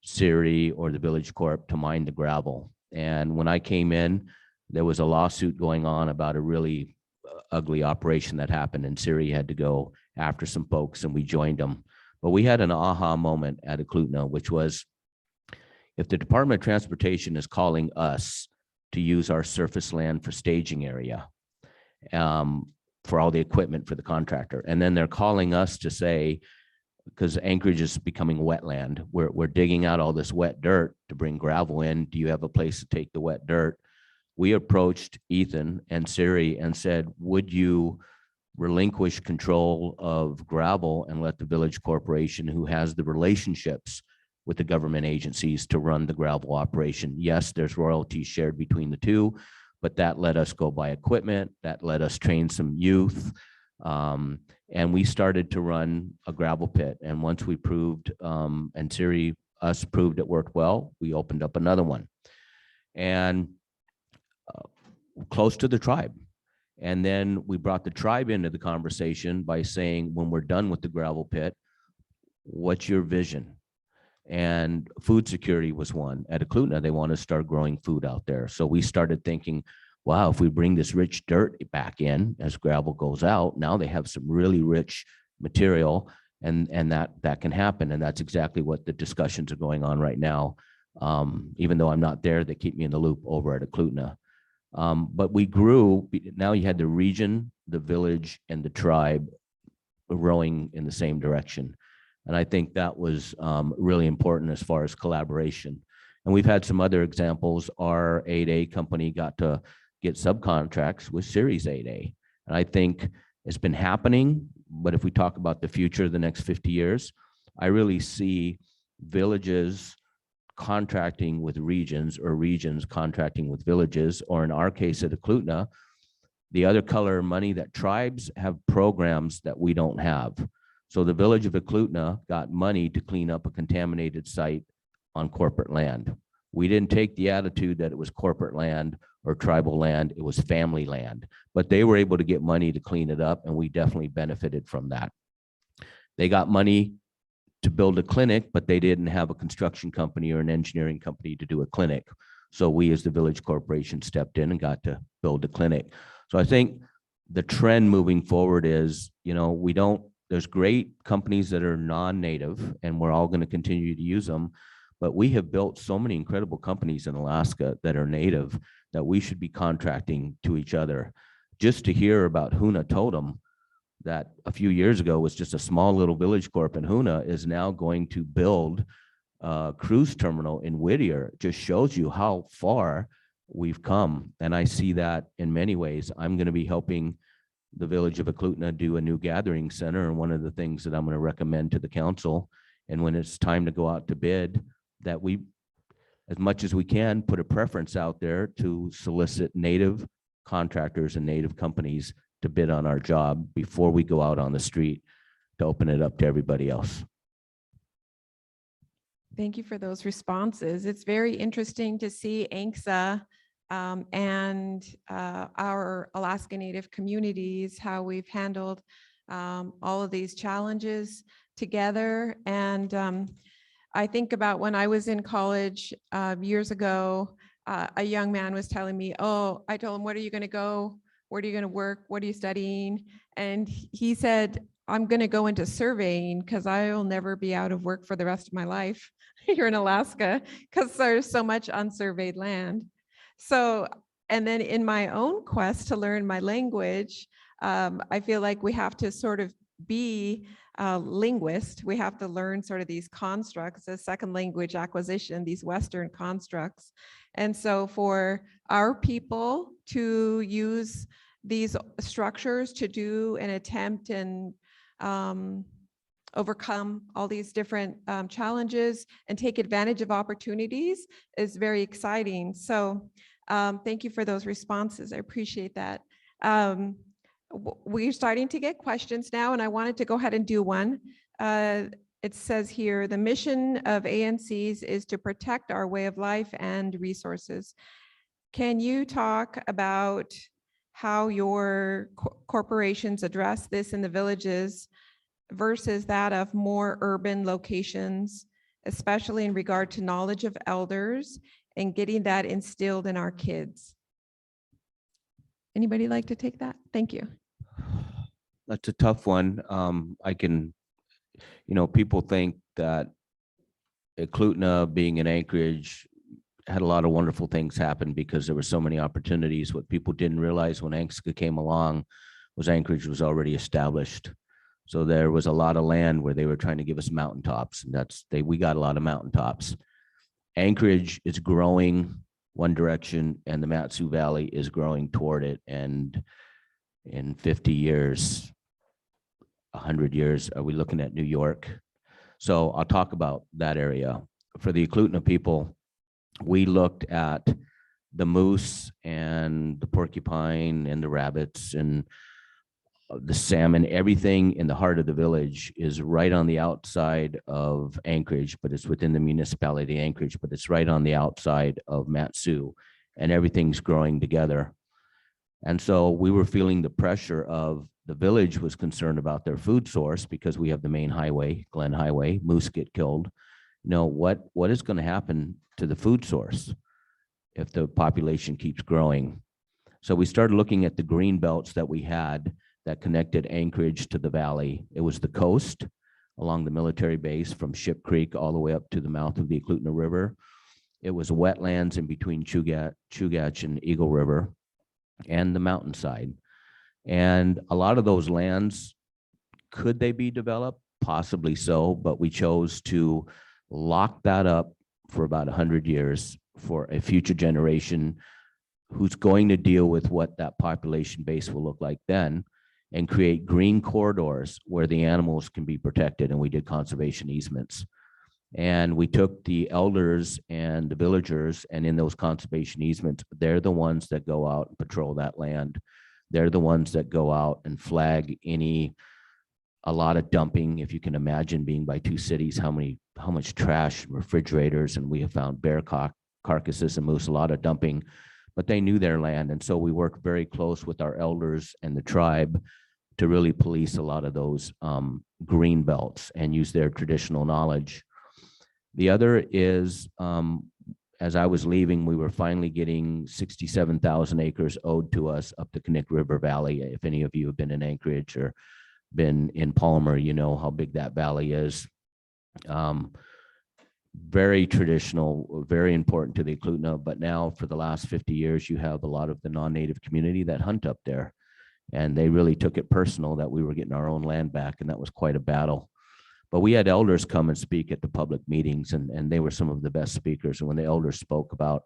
Siri or the Village Corp to mine the gravel. And when I came in, there was a lawsuit going on about a really ugly operation that happened, and Siri had to go after some folks, and we joined them. But we had an aha moment at Eklutna, which was, if the Department of Transportation is calling us to use our surface land for staging area, for all the equipment for the contractor, and then they're calling us to say, because Anchorage is becoming wetland, we're digging out all this wet dirt to bring gravel in. Do you have a place to take the wet dirt? We approached Ethan and Siri and said, would you relinquish control of gravel and let the village corporation, who has the relationships with the government agencies, to run the gravel operation? Yes, there's royalties shared between the two, but that let us go buy equipment, that let us train some youth. And we started to run a gravel pit. And once we proved, and Siri, us proved it worked well, we opened up another one. And close to the tribe. And then we brought the tribe into the conversation by saying, when we're done with the gravel pit, what's your vision? And food security was one. At Eklutna, they want to start growing food out there. So we started thinking, wow, if we bring this rich dirt back in as gravel goes out, now they have some really rich material, and that can happen. And that's exactly what the discussions are going on right now. Even though I'm not there, they keep me in the loop over at Eklutna. But we grew. Now you had the region, the village, and the tribe rowing in the same direction. And I think that was really important as far as collaboration. And we've had some other examples. Our 8A company got to get subcontracts with Series 8A. And I think it's been happening, but if we talk about the future, the next 50 years, I really see villages contracting with regions, or regions contracting with villages, or in our case at Eklutna, the other color money, that tribes have programs that we don't have. So the village of Eklutna got money to clean up a contaminated site on corporate land. We didn't take the attitude that it was corporate land or tribal land, it was family land, but they were able to get money to clean it up, and we definitely benefited from that. They got money to build a clinic, but they didn't have a construction company or an engineering company to do a clinic. So we, as the village corporation, stepped in and got to build a clinic. So I think the trend moving forward is, there's great companies that are non-native, and we're all going to continue to use them, but we have built so many incredible companies in Alaska that are native that we should be contracting to each other. Just to hear about Huna Totem, that a few years ago was just a small little village corp in Huna, is now going to build cruise terminal in Whittier just shows you how far we've come. And I see that in many ways. I'm going to be helping the village of Eklutna do a new gathering center. And one of the things that I'm going to recommend to the council, and when it's time to go out to bid, that we, as much as we can, put a preference out there to solicit native contractors and native companies to bid on our job before we go out on the street to open it up to everybody else. Thank you for those responses. It's very interesting to see ANCSA and our Alaska Native communities, how we've handled all of these challenges together. And I think about when I was in college years ago, a young man was telling me, oh, I told him, where are you going to go? Where are you going to work? What are you studying? And he said, I'm going to go into surveying because I will never be out of work for the rest of my life here in Alaska because there's so much unsurveyed land. So, and then in my own quest to learn my language, I feel like we have to sort of be a linguist. We have to learn sort of these constructs, a second language acquisition, these Western constructs. And so for our people to use these structures to do an attempt and overcome all these different challenges and take advantage of opportunities is very exciting. So thank you for those responses. I appreciate that. We're starting to get questions now, and I wanted to go ahead and do one. It says here, the mission of ANCs is to protect our way of life and resources. Can you talk about how your corporations address this in the villages versus that of more urban locations, especially in regard to knowledge of elders and getting that instilled in our kids? Anybody like to take that? Thank you. That's a tough one. I can, people think that Eklutna being in Anchorage had a lot of wonderful things happen because there were so many opportunities. What people didn't realize when Anchorage came along was Anchorage was already established. So there was a lot of land where they were trying to give us mountaintops, and we got a lot of mountaintops. Anchorage is growing one direction and the Mat-Su Valley is growing toward it. And in 50 years, 100 years, are we looking at New York? So I'll talk about that area. For the Eklutna people, we looked at the moose and the porcupine and the rabbits and the salmon. Everything in the heart of the village is right on the outside of Anchorage, but it's within the municipality of Anchorage, but it's right on the outside of Mat-Su, and everything's growing together. And so we were feeling the pressure of the village was concerned about their food source because we have the main highway, Glen Highway, moose get killed. What is going to happen to the food source if the population keeps growing? So we started looking at the green belts that we had that connected Anchorage to the valley. It was the coast along the military base from Ship Creek all the way up to the mouth of the Eklutna River. It was wetlands in between Chugach and Eagle River and the mountainside. And a lot of those lands, could they be developed? Possibly so, but we chose to lock that up for about 100 years for a future generation who's going to deal with what that population base will look like then, and create green corridors where the animals can be protected. And we did conservation easements. And we took the elders and the villagers, and in those conservation easements, they're the ones that go out and patrol that land. They're the ones that go out and flag a lot of dumping. If you can imagine being by two cities, how much trash, refrigerators, and we have found bear carcasses and moose, a lot of dumping, but they knew their land. And so we worked very close with our elders and the tribe to really police a lot of those green belts and use their traditional knowledge. The other is, as I was leaving, we were finally getting 67,000 acres owed to us up the Connect River Valley. If any of you have been in Anchorage or been in Palmer, you know how big that valley is. Very traditional, very important to the Eklutna, but now for the last 50 years, you have a lot of the non-native community that hunt up there. And they really took it personal that we were getting our own land back, and that was quite a battle. But we had elders come and speak at the public meetings, and they were some of the best speakers. And when the elders spoke about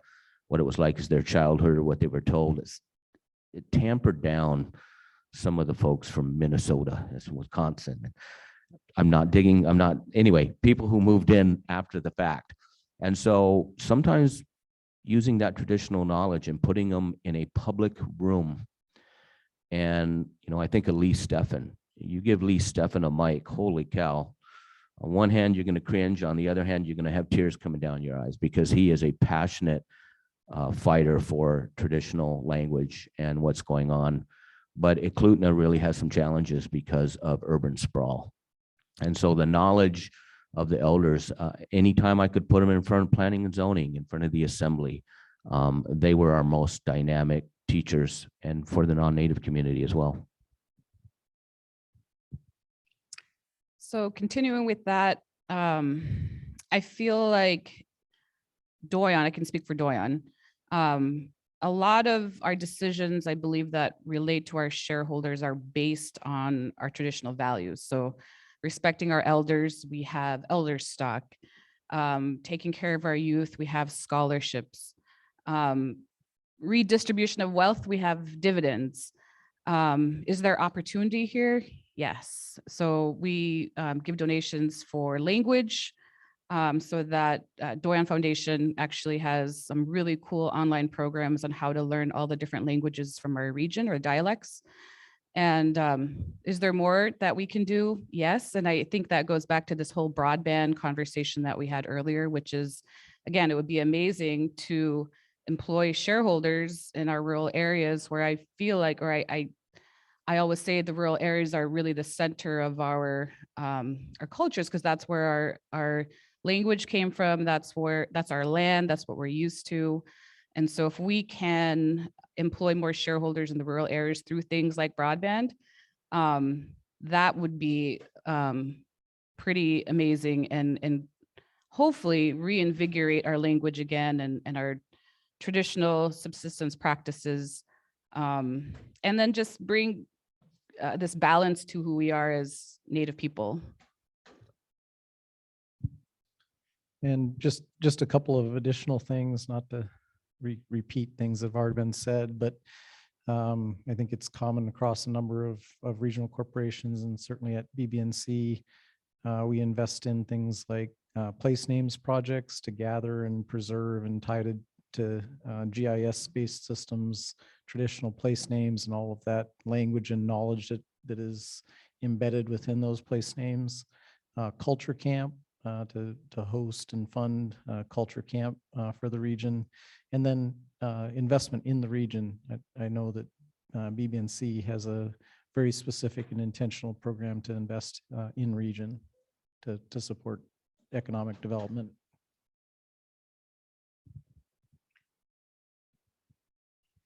what it was like as their childhood or what they were told, it tampered down some of the folks from Minnesota and Wisconsin. Anyway, people who moved in after the fact. And so sometimes using that traditional knowledge and putting them in a public room. And, I think of Lee Steffen. You give Lee Steffen a mic, holy cow. On one hand, you're going to cringe. On the other hand, you're going to have tears coming down your eyes because he is a passionate fighter for traditional language and what's going on. But Eklutna really has some challenges because of urban sprawl. And so the knowledge of the elders, anytime I could put them in front of planning and zoning, in front of the assembly, they were our most dynamic teachers, and for the non-native community as well. So continuing with that, I feel like Doyon, I can speak for Doyon. A lot of our decisions, I believe, that relate to our shareholders are based on our traditional values. So respecting our elders, we have elder stock. Taking care of our youth, we have scholarships. Redistribution of wealth, we have dividends. Is there opportunity here? Yes. So we give donations for language, so that Doyon Foundation actually has some really cool online programs on how to learn all the different languages from our region or dialects. And is there more that we can do? Yes. And I think that goes back to this whole broadband conversation that we had earlier, which is, again, it would be amazing to employ shareholders in our rural areas where I feel like, or I always say the rural areas are really the center of our cultures, because that's where our language came from. That's our land. That's what we're used to. And so if we can employ more shareholders in the rural areas through things like broadband, that would be pretty amazing, and hopefully reinvigorate our language again and our traditional subsistence practices, and then just bring this balance to who we are as Native people. And just a couple of additional things, not to repeat things that have already been said, but I think it's common across a number of regional corporations, and certainly at BBNC, we invest in things like place names projects to gather and preserve and tie to GIS-based systems, traditional place names, and all of that language and knowledge that is embedded within those place names. Culture camp to host and fund culture camp for the region, and then investment in the region. I know that BBNC has a very specific and intentional program to invest in region to support economic development.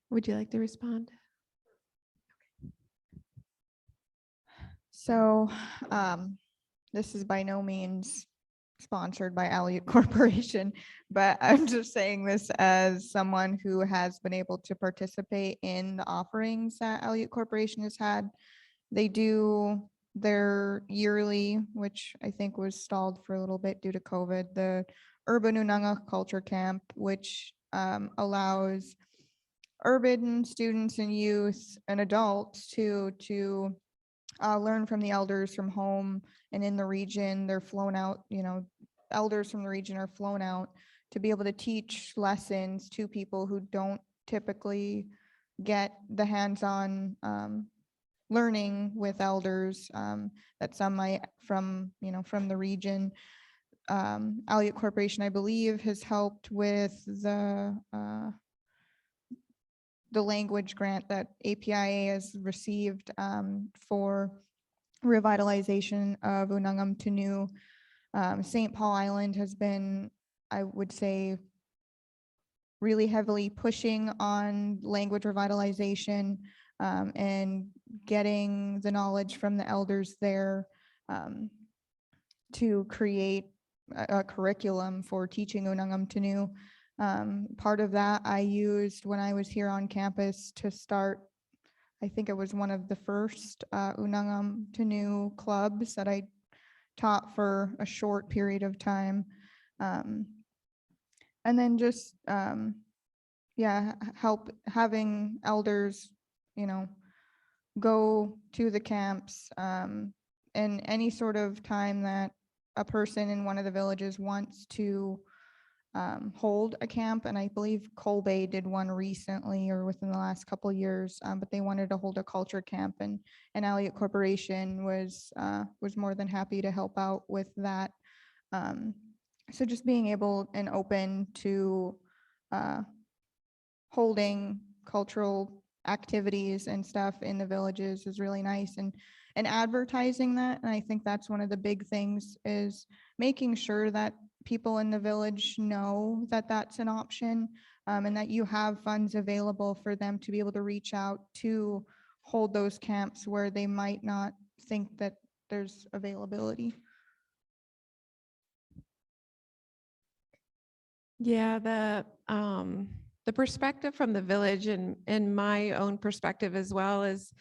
Would you like to respond? So this is by no means sponsored by Aleut Corporation, but I'm just saying this as someone who has been able to participate in the offerings that Aleut Corporation has had. They do their yearly, which I think was stalled for a little bit due to COVID, the Urban Unanga Culture Camp, which allows urban students and youth and adults to learn from the elders from home and in the region. They're flown out, elders from the region are flown out to be able to teach lessons to people who don't typically get the hands-on learning with elders that some might from the region. Aleut Corporation, I believe, has helped with the language grant that APIA has received for revitalization of Unangam Tanu. St. Paul Island has been, I would say, really heavily pushing on language revitalization and getting the knowledge from the elders there to create a curriculum for teaching Unangam Tanu. Part of that I used when I was here on campus to start, I think it was one of the first Unangam Tanu clubs that I taught for a short period of time. And then just, help having elders, go to the camps, and any sort of time that a person in one of the villages wants to hold a camp. And I believe Coal Bay did one recently or within the last couple of years, but they wanted to hold a culture camp, and Elliott Corporation was more than happy to help out with that. So just being able and open to holding cultural activities and stuff in the villages is really nice, and advertising that. And I think that's one of the big things, is making sure that people in the village know that that's an option, and that you have funds available for them to be able to reach out to hold those camps where they might not think that there's availability. Yeah, the perspective from the village, and my own perspective as well, is,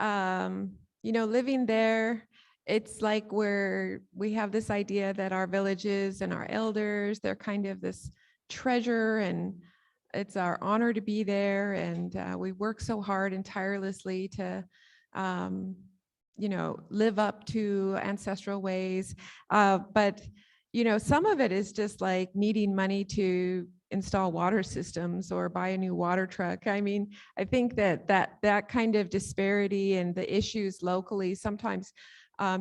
living there, it's like we have this idea that our villages and our elders, they're kind of this treasure, and it's our honor to be there. And we work so hard and tirelessly to, live up to ancestral ways. But some of it is just like needing money to install water systems or buy a new water truck. I mean, I think that kind of disparity and the issues locally sometimes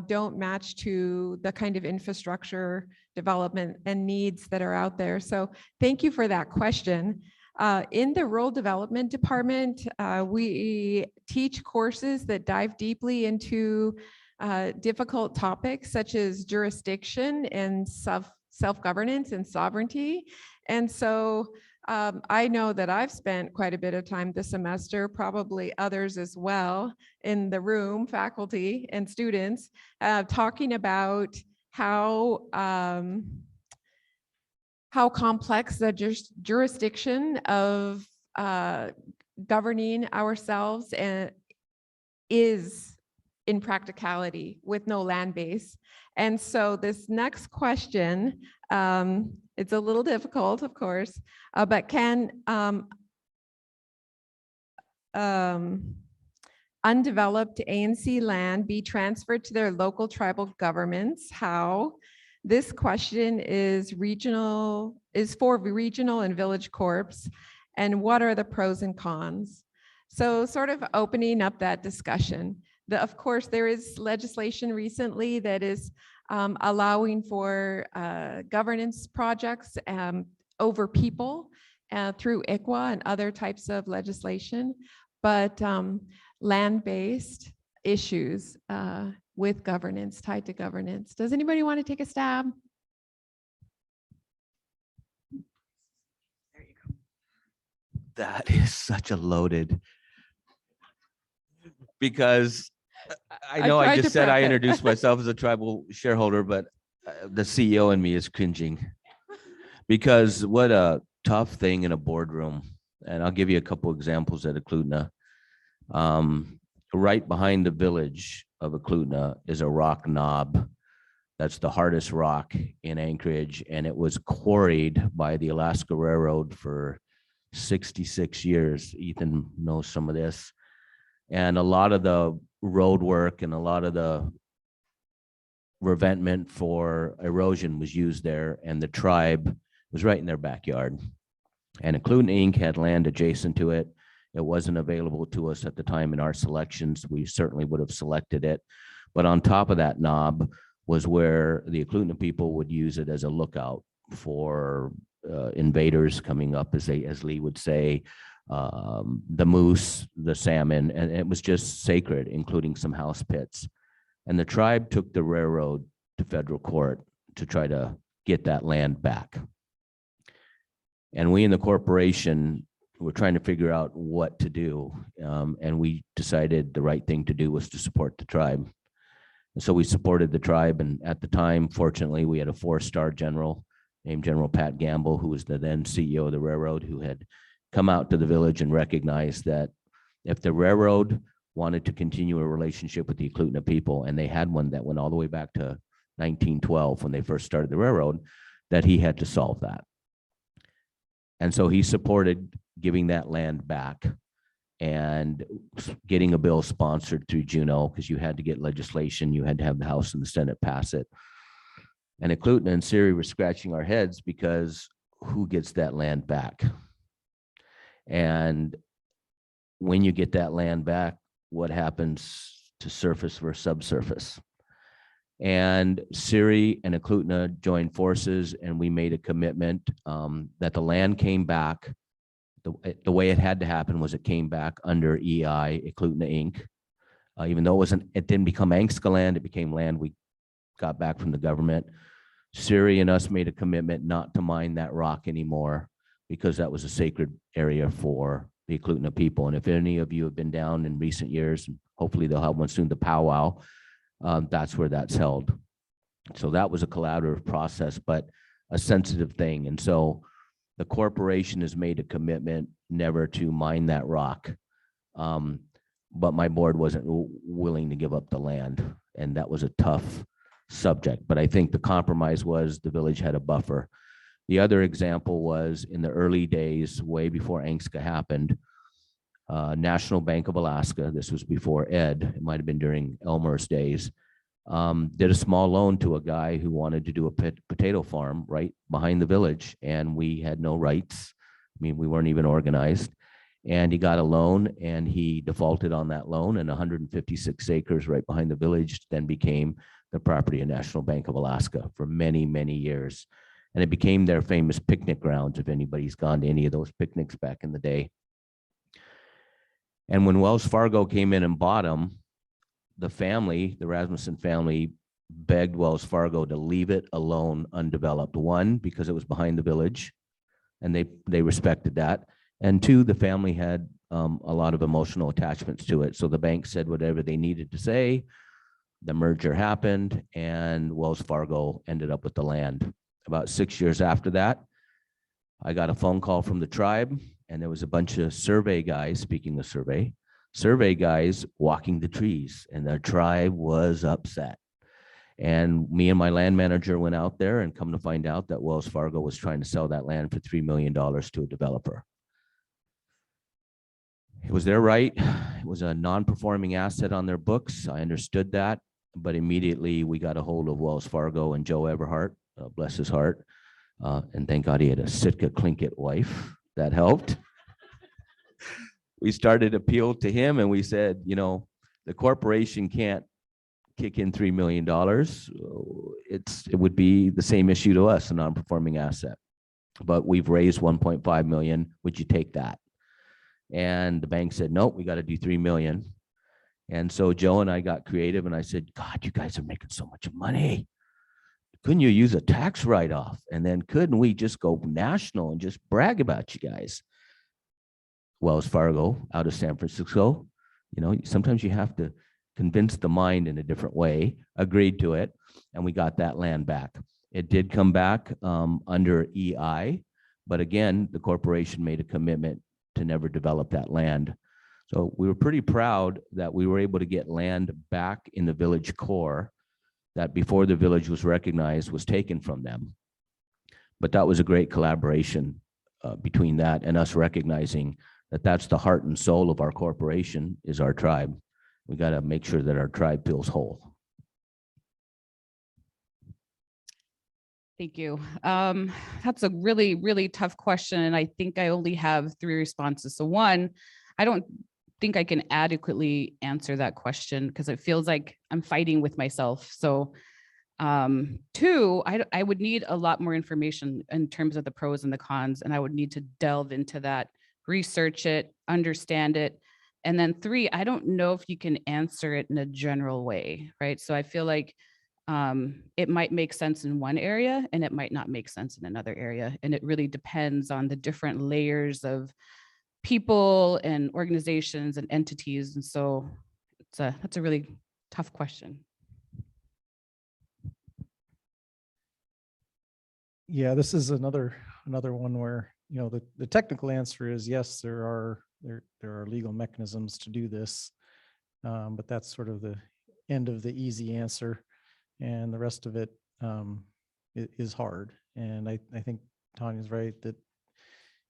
don't match to the kind of infrastructure development and needs that are out there. So thank you for that question. In the Rural Development Department, we teach courses that dive deeply into difficult topics such as jurisdiction and self-governance and sovereignty. And so I know that I've spent quite a bit of time this semester, probably others as well in the room, faculty and students, talking about how complex the jurisdiction of governing ourselves is in practicality with no land base. And so this next question, it's a little difficult, of course, but can undeveloped ANC land be transferred to their local tribal governments? How? This question is for regional and village corps, and what are the pros and cons? So sort of opening up that discussion. Of course, there is legislation recently that is allowing for governance projects over people through ICWA and other types of legislation, but land-based issues with governance, tied to governance. Does anybody want to take a stab? There you go. That is such a loaded, because I know I just said I introduced myself as a tribal shareholder, but the CEO in me is cringing, because what a tough thing in a boardroom. And I'll give you a couple examples at Eklutna. Right behind the village of Eklutna is a rock knob. That's the hardest rock in Anchorage, and it was quarried by the Alaska Railroad for 66 years. Ethan knows some of this. And a lot of the road work and a lot of the revetment for erosion was used there, and the tribe was right in their backyard. And Eklutna Inc. had land adjacent to it. It wasn't available to us at the time in our selections. We certainly would have selected it. But on top of that knob was where the Eklutna people would use it as a lookout for invaders coming up, as Lee would say, the moose, the salmon, and it was just sacred, including some house pits. And the tribe took the railroad to federal court to try to get that land back. And we in the corporation were trying to figure out what to do. And we decided the right thing to do was to support the tribe. And so we supported the tribe. And at the time, fortunately, we had a 4-star general named General Pat Gamble, who was the then CEO of the railroad, who had come out to the village and recognized that if the railroad wanted to continue a relationship with the Eklutna people, and they had one that went all the way back to 1912, when they first started the railroad, that he had to solve that. And so he supported giving that land back and getting a bill sponsored through Juneau, because you had to get legislation, you had to have the House and the Senate pass it. And Eklutna and Siri were scratching our heads because who gets that land back? And when you get that land back, what happens to surface versus subsurface? And Siri and Eklutna joined forces, and we made a commitment that the land came back. The way it had to happen was it came back under EI, Eklutna Inc. Even though it didn't become Angska land, it became land we got back from the government. Siri and us made a commitment not to mine that rock anymore, because that was a sacred area for the Eklutna people. And if any of you have been down in recent years, hopefully they'll have one soon, the powwow, that's where that's held. So that was a collaborative process, but a sensitive thing. And so the corporation has made a commitment never to mine that rock. But my board wasn't willing to give up the land. And that was a tough subject. But I think the compromise was the village had a buffer. The other example was in the early days, way before Angska happened, National Bank of Alaska, this was before Ed, it might have been during Elmer's days, did a small loan to a guy who wanted to do a potato farm right behind the village, and we had no rights. I mean, we weren't even organized. And he got a loan, and he defaulted on that loan, and 156 acres right behind the village then became the property of National Bank of Alaska for many, many years. And it became their famous picnic grounds, if anybody's gone to any of those picnics back in the day. And when Wells Fargo came in and bought them, the family, the Rasmussen family, begged Wells Fargo to leave it alone undeveloped. One, because it was behind the village, and they respected that. And two, the family had a lot of emotional attachments to it. So the bank said whatever they needed to say. The merger happened, and Wells Fargo ended up with the land. About 6 years after that, I got a phone call from the tribe, and there was a bunch of survey guys, speaking of survey guys walking the trees, and the tribe was upset. And me and my land manager went out there, and come to find out that Wells Fargo was trying to sell that land for $3 million to a developer. It was their right. It was a non-performing asset on their books. I understood that, but immediately we got a hold of Wells Fargo and Joe Everhart, bless his heart. And thank God he had a Sitka Tlingit wife. That helped. We started appeal to him, and we said, you know, the corporation can't kick in $3 million. It would be the same issue to us, a non-performing asset. But we've raised 1.5 million. Would you take that? And the bank said, nope, we got to do 3 million. And so Joe and I got creative, and I said, God, you guys are making so much money. Couldn't you use a tax write-off? And then couldn't we just go national and just brag about you guys? Wells Fargo out of San Francisco, you know, sometimes you have to convince the mind in a different way, agreed to it, and we got that land back. It did come back under EI, but again, the corporation made a commitment to never develop that land. So we were pretty proud that we were able to get land back in the village core that before the village was recognized was taken from them. But that was a great collaboration between that and us recognizing that that's the heart and soul of our corporation is our tribe. We got to make sure that our tribe feels whole. Thank you. That's a really, really tough question. And I think I only have 3 responses. So one, I don't think I can adequately answer that question because it feels like I'm fighting with myself. So 2, I would need a lot more information in terms of the pros and the cons, and I would need to delve into that, research it, understand it. And then 3, I don't know if you can answer it in a general way, right? So I feel like it might make sense in one area and it might not make sense in another area. And it really depends on the different layers of people and organizations and entities. And so that's a really tough question. Yeah, this is another one where, you know, the technical answer is yes, there are legal mechanisms to do this, but that's sort of the end of the easy answer. and the rest of it is hard. And I think Tanya's right that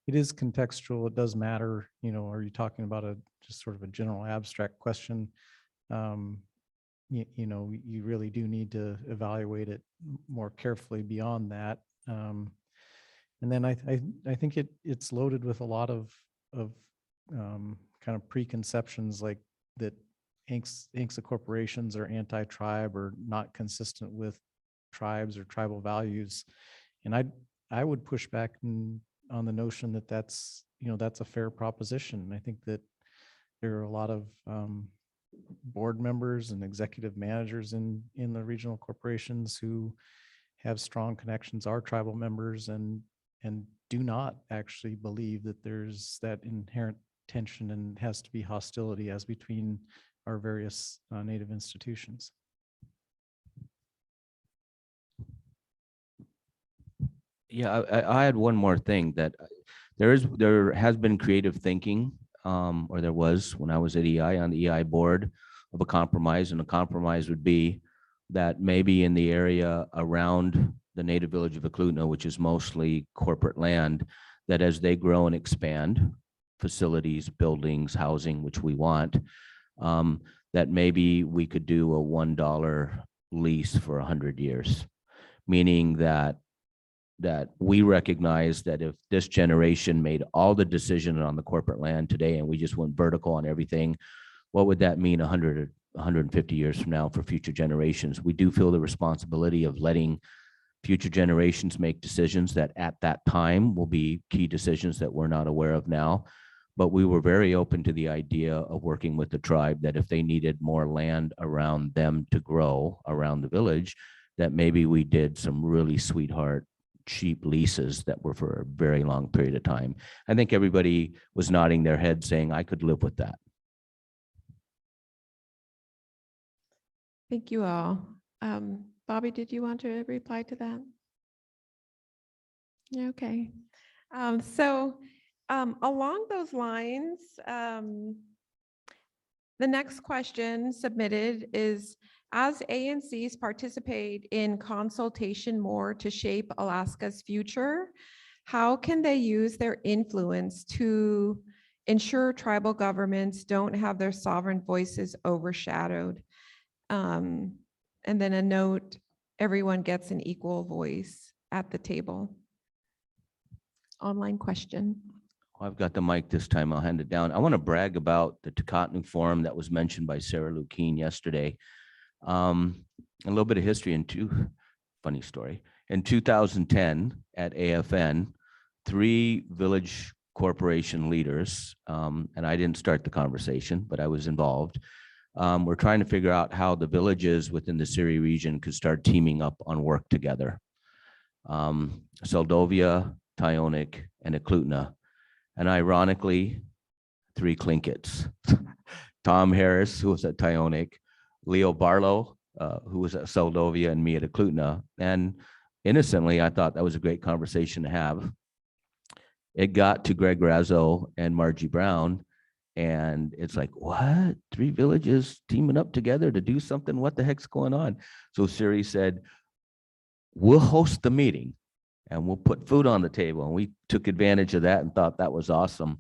it is contextual. It does matter. Are you talking about just sort of a general abstract question? You really do need to evaluate it more carefully beyond that. And then I think it's loaded with a lot of kind of preconceptions, like that INCSA corporations are anti-tribe or not consistent with tribes or tribal values. And I would push back on the notion that that's a fair proposition. I think that there are a lot of board members and executive managers in the regional corporations who have strong connections, are tribal members, and do not actually believe that there's that inherent tension and has to be hostility as between our various Native institutions. Yeah, I had one more thing, that there has been creative thinking, or there was when I was at EI, on the EI board, of a compromise, and a compromise would be that maybe in the area around the native village of Eklutna, which is mostly corporate land, that as they grow and expand, facilities, buildings, housing, which we want, that maybe we could do a $1 lease for 100 years, meaning that we recognize that if this generation made all the decisions on the corporate land today and we just went vertical on everything, what would that mean 100 or 150 years from now for future generations? We do feel the responsibility of letting future generations make decisions that at that time will be key decisions that we're not aware of now. But we were very open to the idea of working with the tribe, that if they needed more land around them to grow around the village, that maybe we did some really sweetheart cheap leases that were for a very long period of time. I think everybody was nodding their head saying, I could live with that. Thank you all. Bobby, did you want to reply to that? Yeah, okay. Along those lines, the next question submitted is, as ANCs participate in consultation more to shape Alaska's future, how can they use their influence to ensure tribal governments don't have their sovereign voices overshadowed? And then a note, everyone gets an equal voice at the table. Online question. I've got the mic this time. I'll hand it down. I want to brag about the Takatnu Forum that was mentioned by Sarah Lukeen yesterday. A little bit of history funny story. In 2010 at AFN, 3 village corporation leaders, and I didn't start the conversation, but I was involved. We're trying to figure out how the villages within the Siri region could start teaming up on work together. Seldovia, Tyonek, and Eklutna. And ironically, 3 Tlinkits. Tom Harris, who was at Tyonek, Leo Barlow, who was at Seldovia, and me at Eklutna. And innocently, I thought that was a great conversation to have. It got to Greg Razzo and Margie Brown, and it's like, what? 3 villages teaming up together to do something? What the heck's going on? So Siri said, we'll host the meeting and we'll put food on the table. And we took advantage of that and thought that was awesome.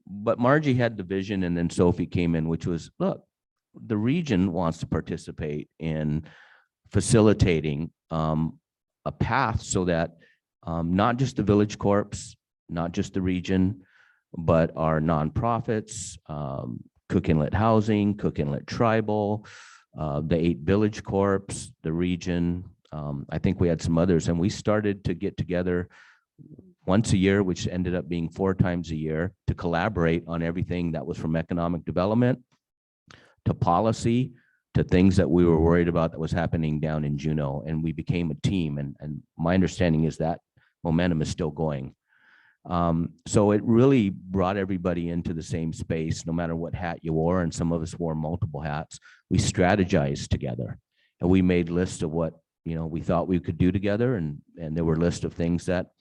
But Margie had the vision, and then Sophie came in, which was, look, the region wants to participate in facilitating a path so that not just the village corps, not just the region, but our nonprofits, Cook Inlet Housing, Cook Inlet Tribal, the 8 village corps, the region. I think we had some others, and we started to get together once a year, which ended up being 4 times a year, to collaborate on everything that was from economic development to policy to things that we were worried about that was happening down in Juneau. And we became a team. And my understanding is that momentum is still going. So it really brought everybody into the same space, no matter what hat you wore. And some of us wore multiple hats. We strategized together, and we made lists of what we thought we could do together. And there were lists of things that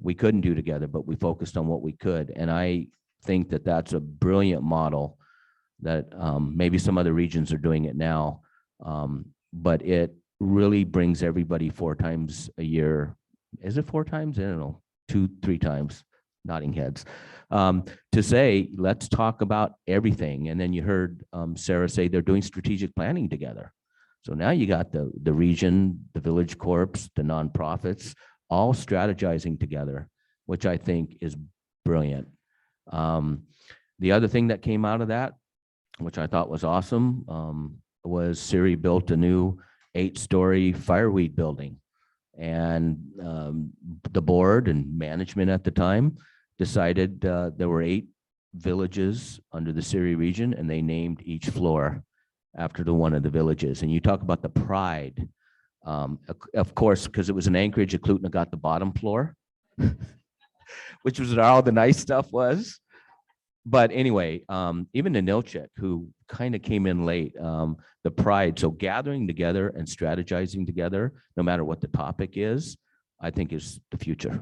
we couldn't do together, but we focused on what we could. And I think that that's a brilliant model that maybe some other regions are doing it now, but it really brings everybody 4 times a year. Is it 4 times? I don't know, 2, 3 times, nodding heads, to say, let's talk about everything. And then you heard Sarah say they're doing strategic planning together. So now you got the region, the village corps, the nonprofits, all strategizing together, which I think is brilliant. The other thing that came out of that, which I thought was awesome, was Siri built a new 8-story fireweed building. And the board and management at the time decided there were 8 villages under the Siri region, and they named each floor after one of the villages. And you talk about the pride, of course, because it was in Anchorage, Eklutna got the bottom floor, which was where all the nice stuff was. But anyway, even the Nilchik, who kind of came in late, the pride. So gathering together and strategizing together, no matter what the topic is, I think is the future.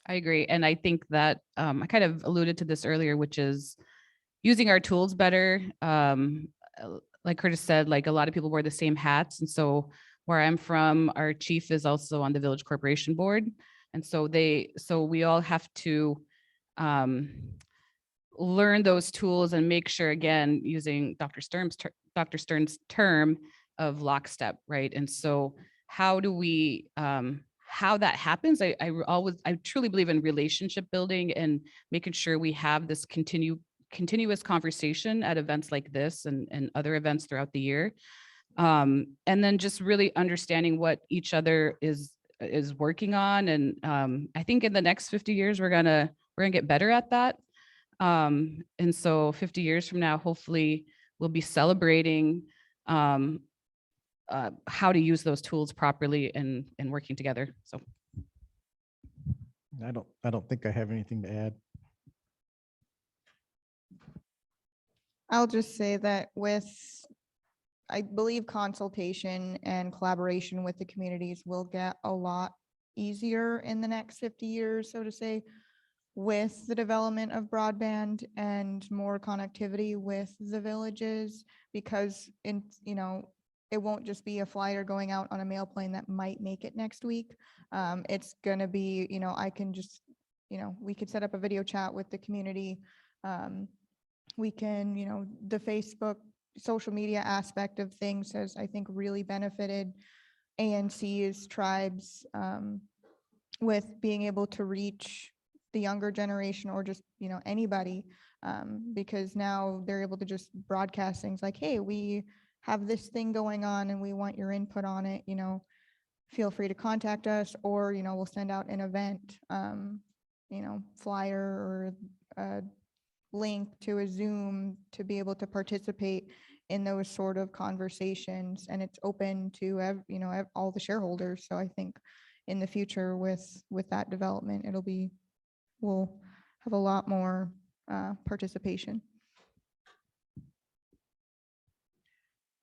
I agree. And I think that I kind of alluded to this earlier, which is using our tools better. Like Curtis said, like a lot of people wear the same hats. And so where I'm from, our chief is also on the village corporation board. And so we all have to learn those tools and make sure, again, using Dr. Stern's term of lockstep, right? And so how do we, how that happens, I truly believe in relationship building and making sure we have this continuous conversation at events like this and other events throughout the year. And then just really understanding what each other is working on. And I think in the next 50 years, we're gonna get better at that. And so 50 years from now, hopefully we'll be celebrating how to use those tools properly and working together. So I don't think I have anything to add. I'll just say that I believe consultation and collaboration with the communities will get a lot easier in the next 50 years, so to say, with the development of broadband and more connectivity with the villages, because it won't just be a flyer going out on a mail plane that might make it next week. It's going to be, I can just, we could set up a video chat with the community. We can, the Facebook social media aspect of things has, I think, really benefited ANC's tribes with being able to reach the younger generation or just, anybody, because now they're able to just broadcast things like, hey, we have this thing going on and we want your input on it, feel free to contact us, or, we'll send out an event, flyer or a link to a Zoom to be able to participate in those sort of conversations, and it's open to all the shareholders. So I think in the future with that development, we'll have a lot more participation.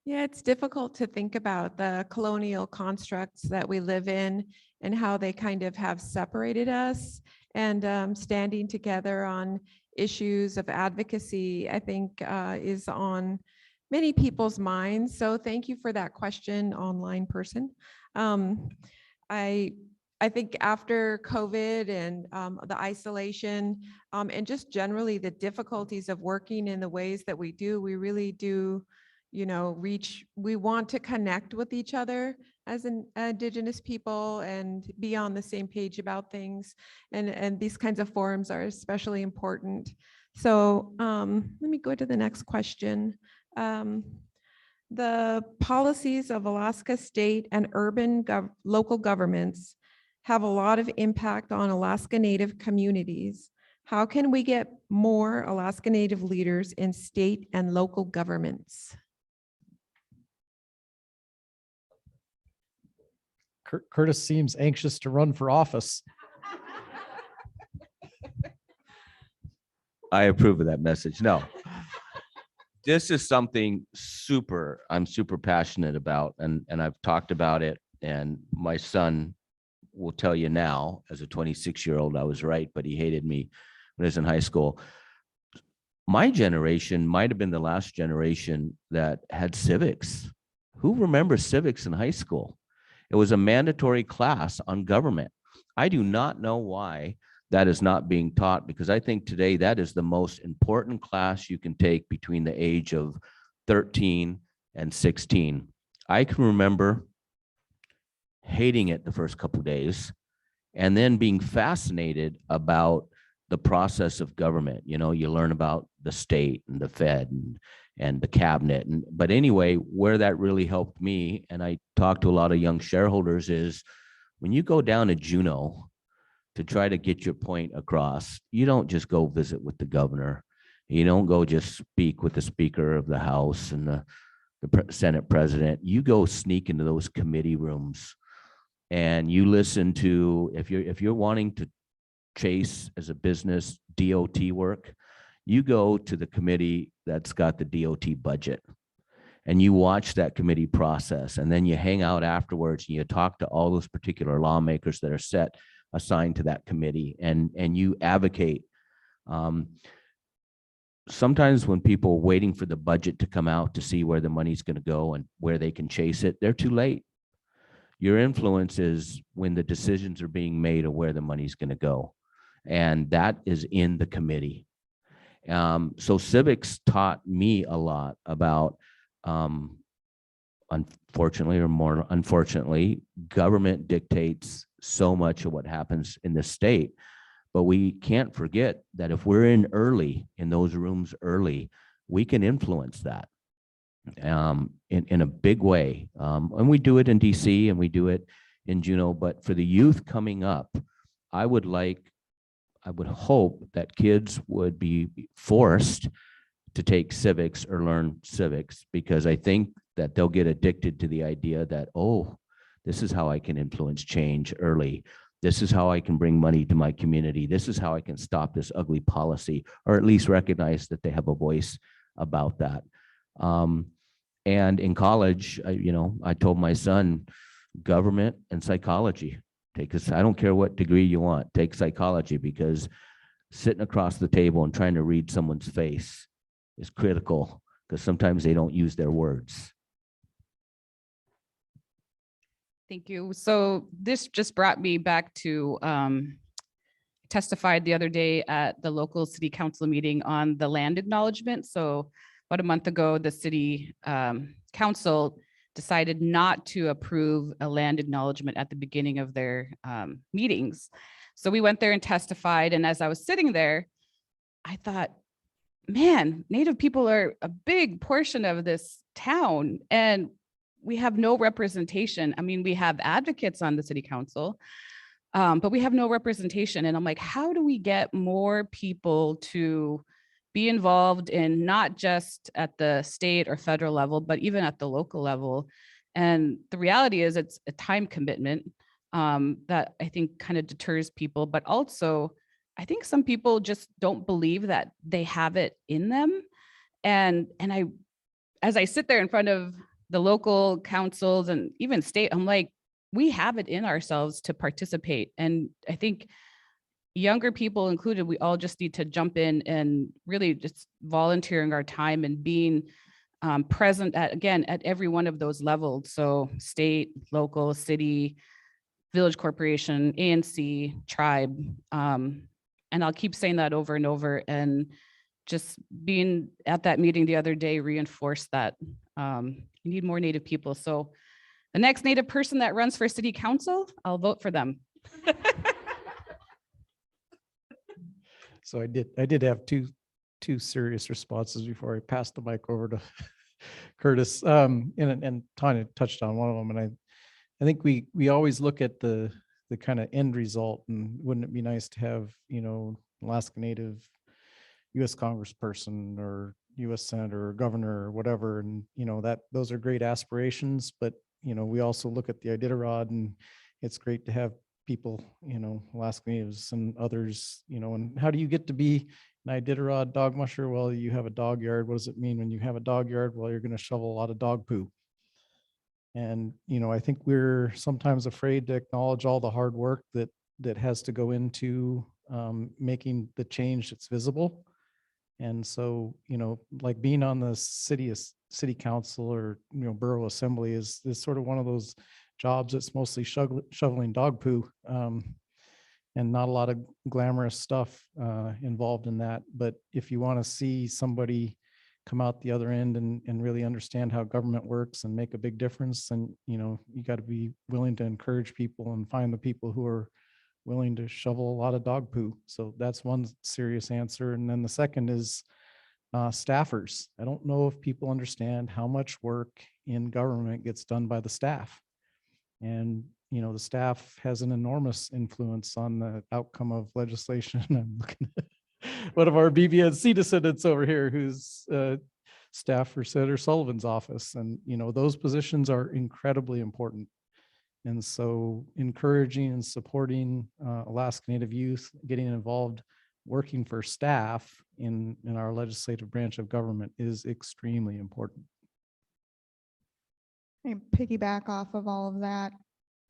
Yeah, it's difficult to think about the colonial constructs that we live in and how they kind of have separated us, and standing together on issues of advocacy, I think is on many people's minds. So thank you for that question, online person. I think after COVID and the isolation and just generally the difficulties of working in the ways that we do, we really do, we want to connect with each other as an Indigenous people and be on the same page about things. And these kinds of forums are especially important. So let me go to the next question. The policies of Alaska state and urban local governments have a lot of impact on Alaska Native communities. How can we get more Alaska Native leaders in state and local governments? Curtis seems anxious to run for office. I approve of that message. No, this is something I'm super passionate about, and I've talked about it, and my son will tell you now, as a 26-year-old, I was right, but he hated me when I was in high school. My generation might have been the last generation that had civics. Who remembers civics in high school? It was a mandatory class on government. I do not know why that is not being taught, because I think today that is the most important class you can take between the age of 13 and 16. I can remember hating it the first couple of days and then being fascinated about the process of government. You know, you learn about the state and the Fed and the cabinet. But anyway, where that really helped me, and I talked to a lot of young shareholders, is when you go down to Juneau to try to get your point across, you don't just go visit with the governor. You don't go just speak with the Speaker of the House and the Senate President. You go sneak into those committee rooms and you listen to, if you're wanting to chase as a business DOT work, you go to the committee that's got the DOT budget and you watch that committee process, and then you hang out afterwards and you talk to all those particular lawmakers that are assigned to that committee, and you advocate. Sometimes when people are waiting for the budget to come out to see where the money's going to go and where they can chase it, they're too late. Your influence is when the decisions are being made of where the money's going to go. And that is in the committee. So civics taught me a lot about, unfortunately, or more unfortunately, government dictates so much of what happens in the state. But we can't forget that if we're in those rooms early, we can influence that in a big way. And we do it in DC and we do it in Juneau. But for the youth coming up, I would hope that kids would be forced to take civics or learn civics, because I think that they'll get addicted to the idea that, oh, this is how I can influence change early. This is how I can bring money to my community. This is how I can stop this ugly policy, or at least recognize that they have a voice about that. And in college, I told my son, government and psychology. I don't care what degree you want, take psychology, because sitting across the table and trying to read someone's face is critical, because sometimes they don't use their words. Thank you. So this just brought me back to testified the other day at the local city council meeting on the land acknowledgement. So about a month ago, the city council decided not to approve a land acknowledgement at the beginning of their meetings. So we went there and testified. And as I was sitting there, I thought, man, Native people are a big portion of this town, and we have no representation. I mean, we have advocates on the city council, but we have no representation. And I'm like, how do we get more people to be involved in not just at the state or federal level, but even at the local level? And the reality is it's a time commitment that I think kind of deters people, but also I think some people just don't believe that they have it in them. And as I sit there in front of the local councils and even state, I'm like, we have it in ourselves to participate. And I think younger people included, we all just need to jump in and really just volunteering our time and being present at every one of those levels. So state, local, city, village corporation, ANC, tribe. And I'll keep saying that over and over. And just being at that meeting the other day reinforced that you need more Native people. So the next Native person that runs for city council, I'll vote for them. So I did have two serious responses before I passed the mic over to Curtis. And Tanya touched on one of them. And I think we always look at the kind of end result, and wouldn't it be nice to have, Alaska Native U.S. Congressperson or U.S. Senator or governor or whatever, and those are great aspirations, but we also look at the Iditarod, and it's great to have people, Alaska Natives and others, and how do you get to be an Iditarod dog musher? Well, you have a dog yard. What does it mean when you have a dog yard? Well, you're going to shovel a lot of dog poo. And, I think we're sometimes afraid to acknowledge all the hard work that has to go into making the change that's visible. And so, like being on the city council or, borough assembly is sort of one of those jobs that's mostly shoveling dog poo. And not a lot of glamorous stuff involved in that. But if you want to see somebody come out the other end and really understand how government works and make a big difference, then, you got to be willing to encourage people and find the people who are willing to shovel a lot of dog poo. So that's one serious answer. And then the second is staffers. I don't know if people understand how much work in government gets done by the staff. And, the staff has an enormous influence on the outcome of legislation. I'm looking at one of our BBNC descendants over here who's staff for Senator Sullivan's office. And, those positions are incredibly important. And so encouraging and supporting Alaska Native youth, getting involved, working for staff in our legislative branch of government is extremely important. I piggyback off of all of that.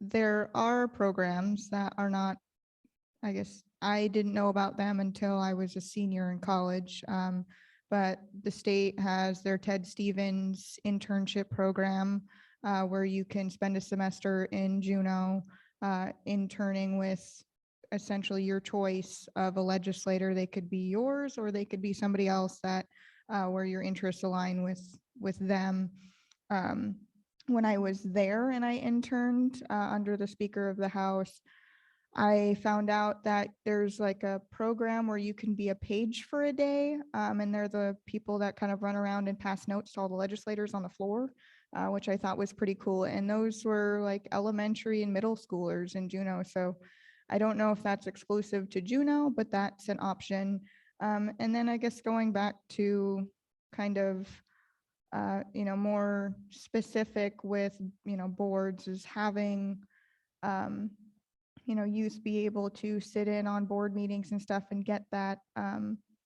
There are programs that are not, I guess, I didn't know about them until I was a senior in college. But the state has their Ted Stevens internship program where you can spend a semester in Juneau interning with essentially your choice of a legislator. They could be yours or they could be somebody else that where your interests align with them. When I was there and I interned under the Speaker of the House, I found out that there's like a program where you can be a page for a day, and they're the people that kind of run around and pass notes to all the legislators on the floor, which I thought was pretty cool. And those were like elementary and middle schoolers in Juneau. So I don't know if that's exclusive to Juneau, but that's an option. And then I guess going back to kind of more specific with, boards is having, youth be able to sit in on board meetings and stuff and get that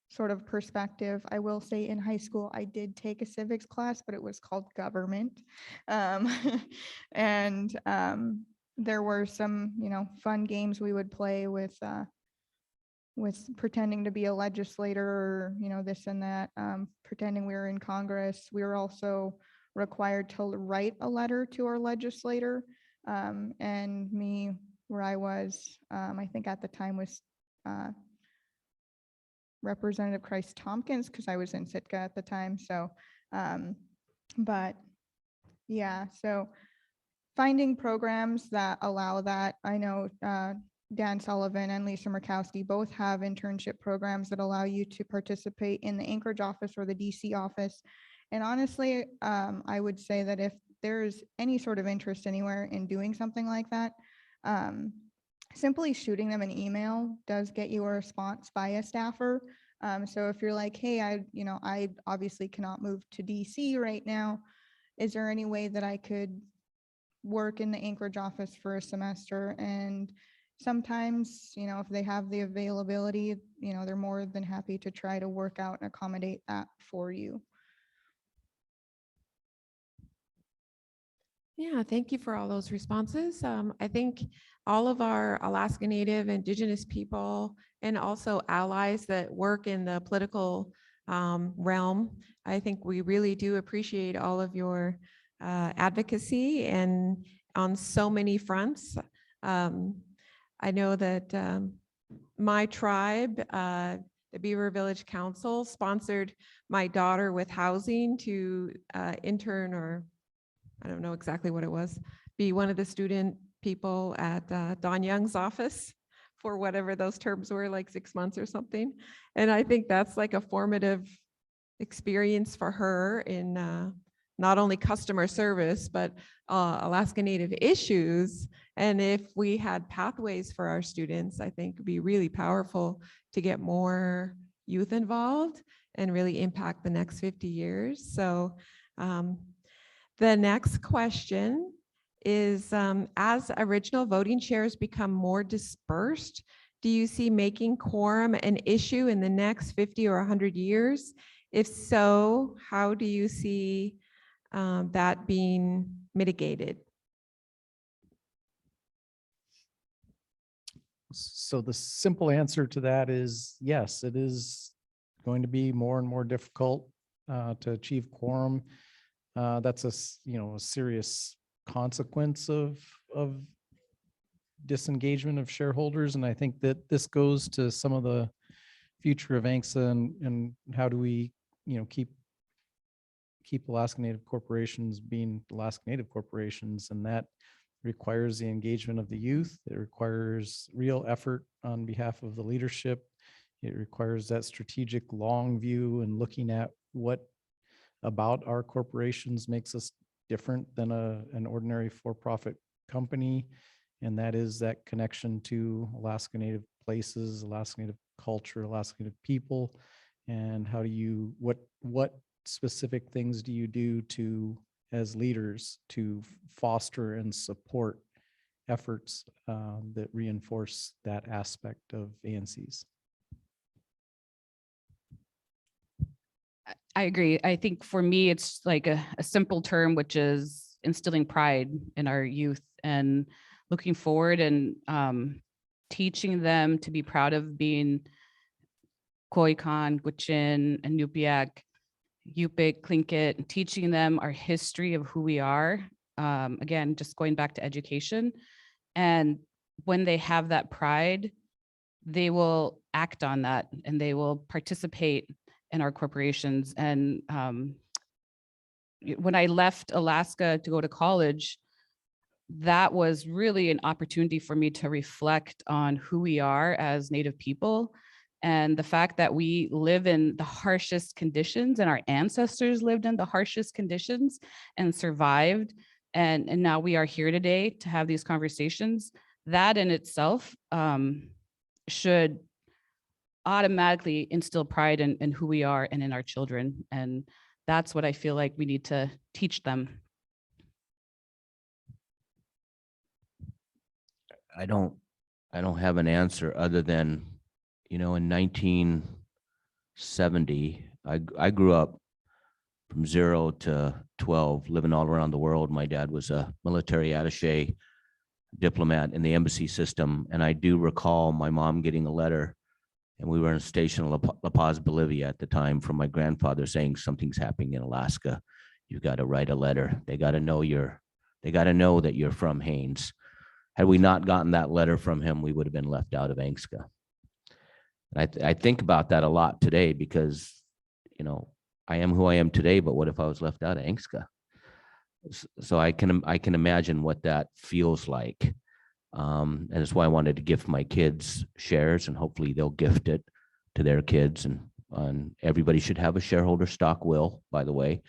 sort of perspective. I will say in high school, I did take a civics class, but it was called government. And there were some, fun games we would play with pretending to be a legislator or, this and that, pretending we were in Congress. We were also required to write a letter to our legislator. And me, where I was, I think at the time was Representative Christ Tompkins, because I was in Sitka at the time. So, but yeah, so finding programs that allow that. I know Dan Sullivan and Lisa Murkowski both have internship programs that allow you to participate in the Anchorage office or the DC office. And honestly, I would say that if there's any sort of interest anywhere in doing something like that, simply shooting them an email does get you a response by a staffer. So if you're like, hey, I obviously cannot move to DC right now. Is there any way that I could work in the Anchorage office for a semester? And sometimes, if they have the availability, they're more than happy to try to work out and accommodate that for you. Yeah, thank you for all those responses. I think all of our Alaska Native, Indigenous people, and also allies that work in the political realm, I think we really do appreciate all of your advocacy and on so many fronts. I know that my tribe, the Beaver Village Council, sponsored my daughter with housing to intern, or I don't know exactly what it was, be one of the student people at Doyon's office for whatever those terms were, like 6 months or something. And I think that's like a formative experience for her in not only customer service, but Alaska Native issues. And if we had pathways for our students, I think it'd be really powerful to get more youth involved and really impact the next 50 years. So the next question is, as original voting shares become more dispersed, do you see making quorum an issue in the next 50 or 100 years? If so, how do you see that being mitigated? So the simple answer to that is yes, it is going to be more and more difficult to achieve quorum. That's a a serious consequence of disengagement of shareholders, and I think that this goes to some of the future of ANCSA and how do we keep Alaska Native corporations being Alaska Native corporations, and that requires the engagement of the youth. It requires real effort on behalf of the leadership. It requires that strategic long view and looking at what about our corporations makes us different than an ordinary for-profit company. And that is that connection to Alaska Native places, Alaska Native culture, Alaska Native people. And how do you, what specific things do you do to, as leaders, to foster and support efforts that reinforce that aspect of ANCs? I agree. I think for me, it's like a simple term, which is instilling pride in our youth and looking forward and teaching them to be proud of being Koikan, Gwich'in, and Nupiaq, Yupik, Tlingit, and teaching them our history of who we are. Again, just going back to education. And when they have that pride, they will act on that and they will participate in our corporations. And when I left Alaska to go to college, that was really an opportunity for me to reflect on who we are as Native people and the fact that we live in the harshest conditions and our ancestors lived in the harshest conditions and survived. And now we are here today to have these conversations. That in itself should automatically instill pride in who we are and in our children. And that's what I feel like we need to teach them. I don't have an answer other than, in 1970, I grew up from 0 to 12, living all around the world. My dad was a military attaché diplomat in the embassy system. And I do recall my mom getting a letter, and we were in a station in La Paz, Bolivia at the time, from my grandfather saying something's happening in Alaska. You got to write a letter. They got to know that you're from Haines. Had we not gotten that letter from him, we would have been left out of ANCSA. And I think about that a lot today because, I am who I am today, but what if I was left out of ANCSA? So I can imagine what that feels like. And that's why I wanted to gift my kids shares, and hopefully they'll gift it to their kids. And everybody should have a shareholder stock will, by the way.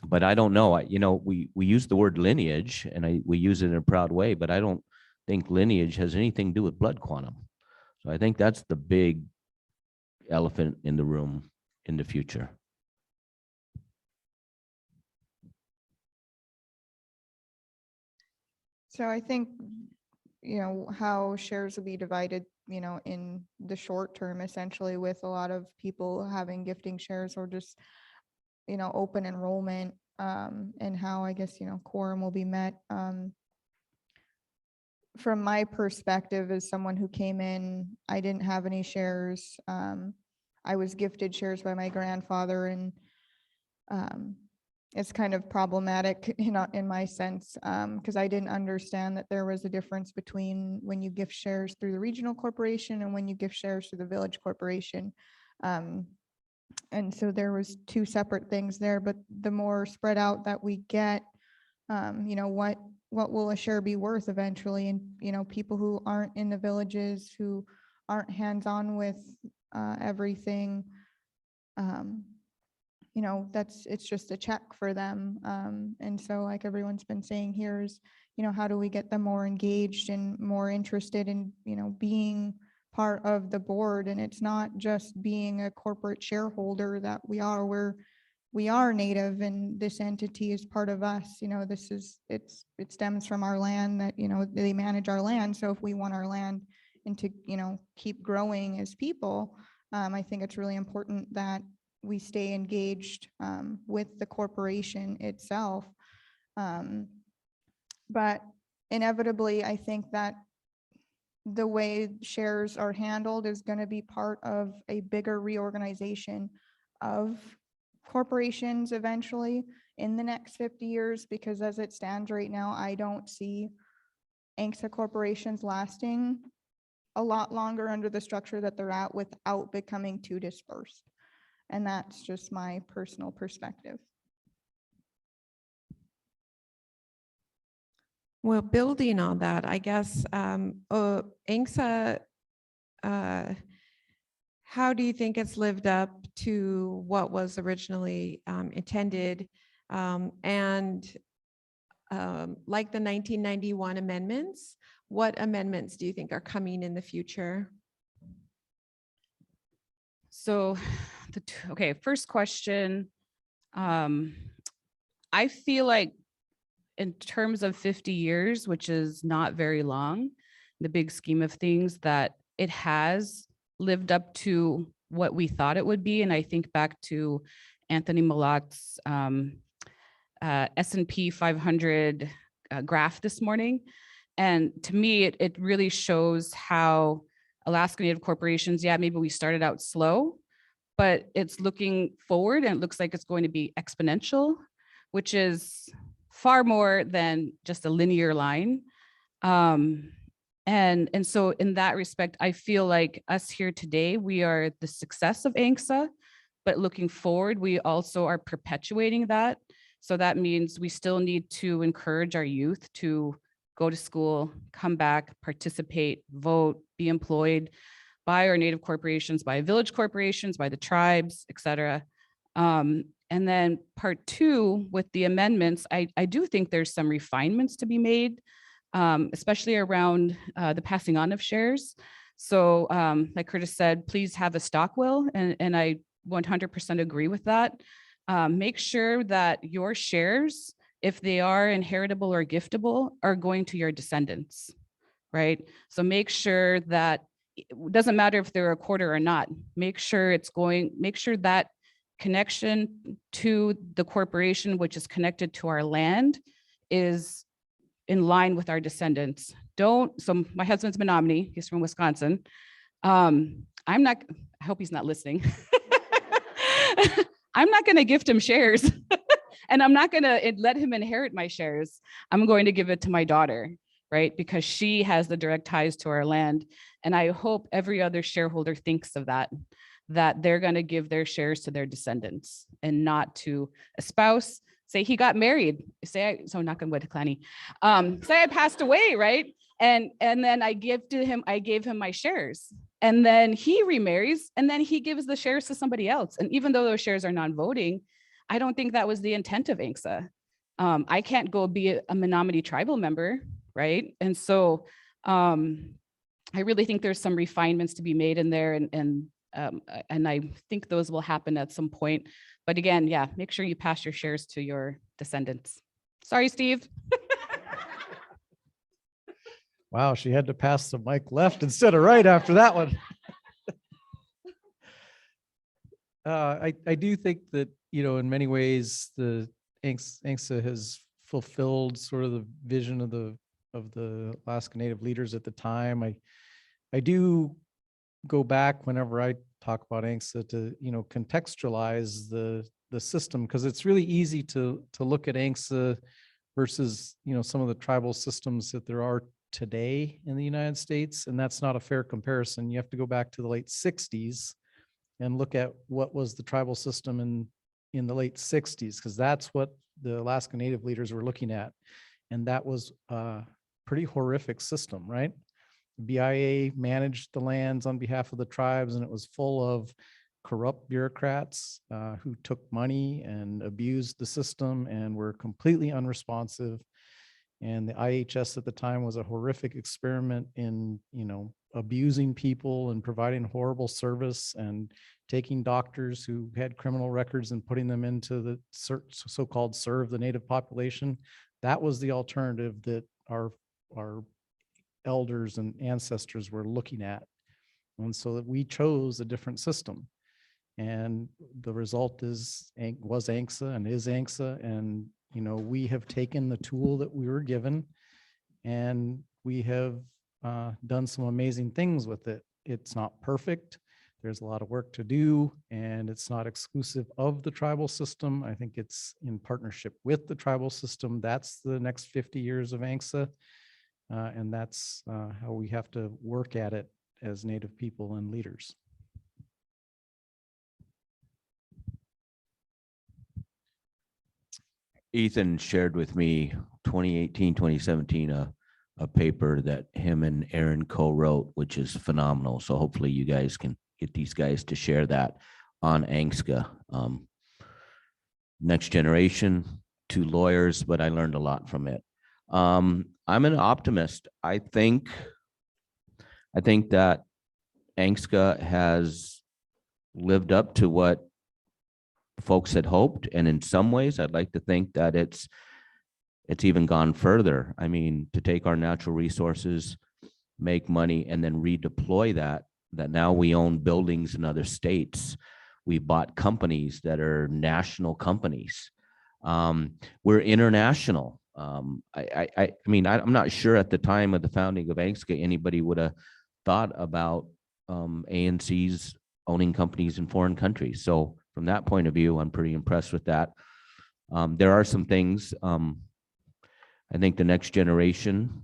But I don't know. We use the word lineage, and we use it in a proud way, but I don't think lineage has anything to do with blood quantum. So I think that's the big elephant in the room in the future. So I think, how shares will be divided, in the short term, essentially, with a lot of people having gifting shares or just, open enrollment, and how I guess, quorum will be met. From my perspective as someone who came in, I didn't have any shares. I was gifted shares by my grandfather, and it's kind of problematic, in my sense, because I didn't understand that there was a difference between when you gift shares through the regional corporation and when you gift shares through the village corporation. And so there was two separate things there, but the more spread out that we get, what will a share be worth eventually? And, people who aren't in the villages, who aren't hands-on with everything, it's just a check for them. And so, like everyone's been saying here, is, how do we get them more engaged and more interested in, being part of the board? And it's not just being a corporate shareholder that we are Native, and this entity is part of us. It stems from our land that, they manage our land. So if we want our land and to, keep growing as people, I think it's really important that we stay engaged with the corporation itself. But inevitably, I think that the way shares are handled is going to be part of a bigger reorganization of corporations eventually in the next 50 years, because as it stands right now, I don't see ANCSA corporations lasting a lot longer under the structure that they're at without becoming too dispersed. And that's just my personal perspective. Well, building on that, I guess, ANCSA, how do you think it's lived up to what was originally intended? Like the 1991 amendments, what amendments do you think are coming in the future? So, okay, first question. I feel like in terms of 50 years, which is not very long, the big scheme of things, that it has lived up to what we thought it would be. And I think back to Anthony Malak's S&P 500 graph this morning. And to me, it really shows how Alaska Native corporations, yeah, maybe we started out slow, but it's looking forward and it looks like it's going to be exponential, which is far more than just a linear line. And so in that respect, I feel like us here today, we are the success of ANCSA, but looking forward, we also are perpetuating that. So that means we still need to encourage our youth to go to school, come back, participate, vote, be employed by our Native corporations, by village corporations, by the tribes, et cetera. And then part two, with the amendments, I do think there's some refinements to be made, especially around the passing on of shares. So like Curtis said, please have a stock will, and I 100% agree with that. Make sure that your shares, if they are inheritable or giftable, are going to your descendants, right? So make sure that it doesn't matter if they're a quarter or not, make sure that connection to the corporation, which is connected to our land, is in line with our descendants. So my husband's Menominee, he's from Wisconsin. I hope he's not listening. I'm not going to gift him shares and I'm not going to let him inherit my shares. I'm going to give it to my daughter, right? Because she has the direct ties to our land. And I hope every other shareholder thinks of that they're going to give their shares to their descendants and not to a spouse. Say he got married, so knock on wood, Clanny. Say I passed away, right? And then I gave him my shares. And then he remarries and then he gives the shares to somebody else. And even though those shares are non-voting, I don't think that was the intent of ANCSA. I can't go be a Menominee tribal member, right? And so I really think there's some refinements to be made in there, and I think those will happen at some point. But again, yeah, make sure you pass your shares to your descendants. Sorry, Steve. Wow, she had to pass the mic left instead of right after that one. I do think that, in many ways, the ANCSA has fulfilled sort of the vision of the Alaska Native leaders at the time. I do go back whenever I talk about ANCSA to, contextualize the system, because it's really easy to look at ANCSA versus, some of the tribal systems that there are today in the United States. And that's not a fair comparison. You have to go back to the late 60s and look at what was the tribal system in the late 60s, because that's what the Alaska Native leaders were looking at. And that was a pretty horrific system, right? The BIA managed the lands on behalf of the tribes, and it was full of corrupt bureaucrats who took money and abused the system and were completely unresponsive. And the IHS at the time was a horrific experiment in, abusing people and providing horrible service and taking doctors who had criminal records and putting them into the so-called serve the Native population. That was the alternative that our elders and ancestors were looking at. And so that we chose a different system. And the result was ANCSA and is ANCSA. And, we have taken the tool that we were given and we have done some amazing things with it. It's not perfect. There's a lot of work to do, and it's not exclusive of the tribal system. I think it's in partnership with the tribal system. That's the next 50 years of ANCSA. And that's how we have to work at it as Native people and leaders. Ethan shared with me 2018, 2017, a paper that him and Aaron co-wrote, which is phenomenal. So hopefully you guys can get these guys to share that on ANCSA. Next generation, 2 lawyers, but I learned a lot from it. I'm an optimist. I think that ANCSA has lived up to what folks had hoped, and in some ways, I'd like to think that it's even gone further. I mean, to take our natural resources, make money, and then redeploy that now we own buildings in other states. We bought companies that are national companies. We're international. I mean, I'm not sure at the time of the founding of ANCSA, anybody would have thought about ANCs owning companies in foreign countries. So from that point of view, I'm pretty impressed with that. There are some things, I think the next generation,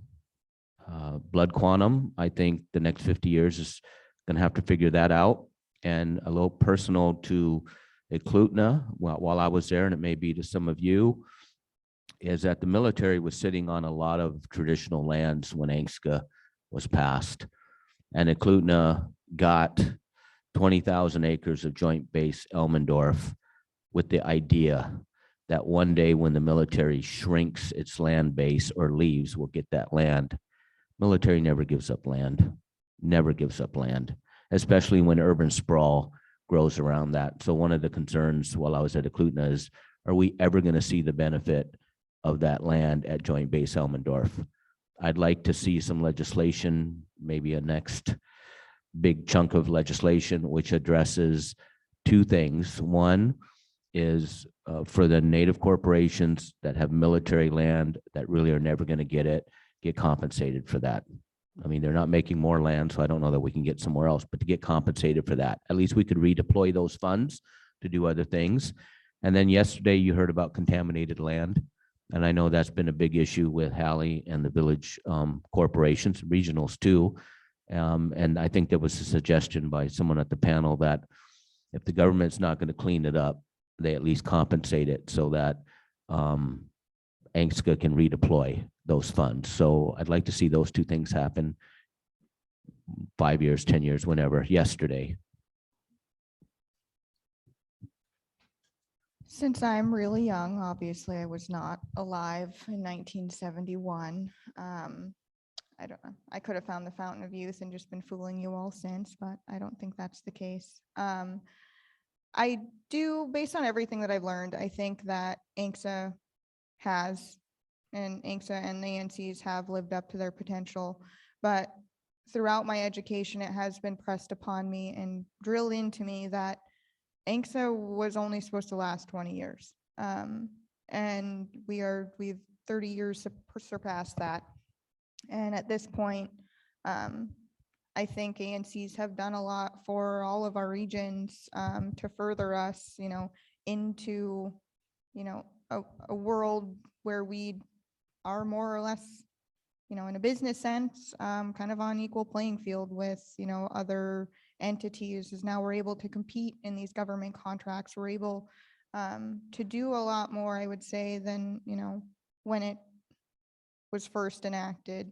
blood quantum, I think the next 50 years is going to have to figure that out. And a little personal to Eklutna, while I was there, and it may be to some of you, is that the military was sitting on a lot of traditional lands when ANCSA was passed. And Eklutna got 20,000 acres of Joint Base Elmendorf with the idea that one day when the military shrinks its land base or leaves, we'll get that land. Military never gives up land, never gives up land, especially when urban sprawl grows around that. So one of the concerns while I was at Eklutna is, are we ever going to see the benefit of that land at Joint Base Elmendorf? I'd like to see some legislation, maybe a next big chunk of legislation, which addresses 2 things. One is for the Native corporations that have military land that really are never going to get compensated for that. I mean, they're not making more land, so I don't know that we can get somewhere else, but to get compensated for that, at least we could redeploy those funds to do other things. And then yesterday you heard about contaminated land. And I know that's been a big issue with Hallie and the village corporations, regionals too. And I think there was a suggestion by someone at the panel that if the government's not going to clean it up, they at least compensate it so that ANCSA can redeploy those funds. So I'd like to see those 2 things happen 5 years, 10 years, whenever. Yesterday. Since I'm really young, obviously I was not alive in 1971. I don't know. I could have found the Fountain of Youth and just been fooling you all since, but I don't think that's the case. I do, based on everything that I've learned, I think that ANCSA and the ANCs have lived up to their potential. But throughout my education, it has been pressed upon me and drilled into me that ANCSA was only supposed to last 20 years. And we've 30 years surpassed that. And at this point, I think ANCs have done a lot for all of our regions to further us, into, a world where we are more or less, in a business sense, kind of on equal playing field with, other entities. Is now we're able to compete in these government contracts. We're able to do a lot more, I would say, than, when it was first enacted.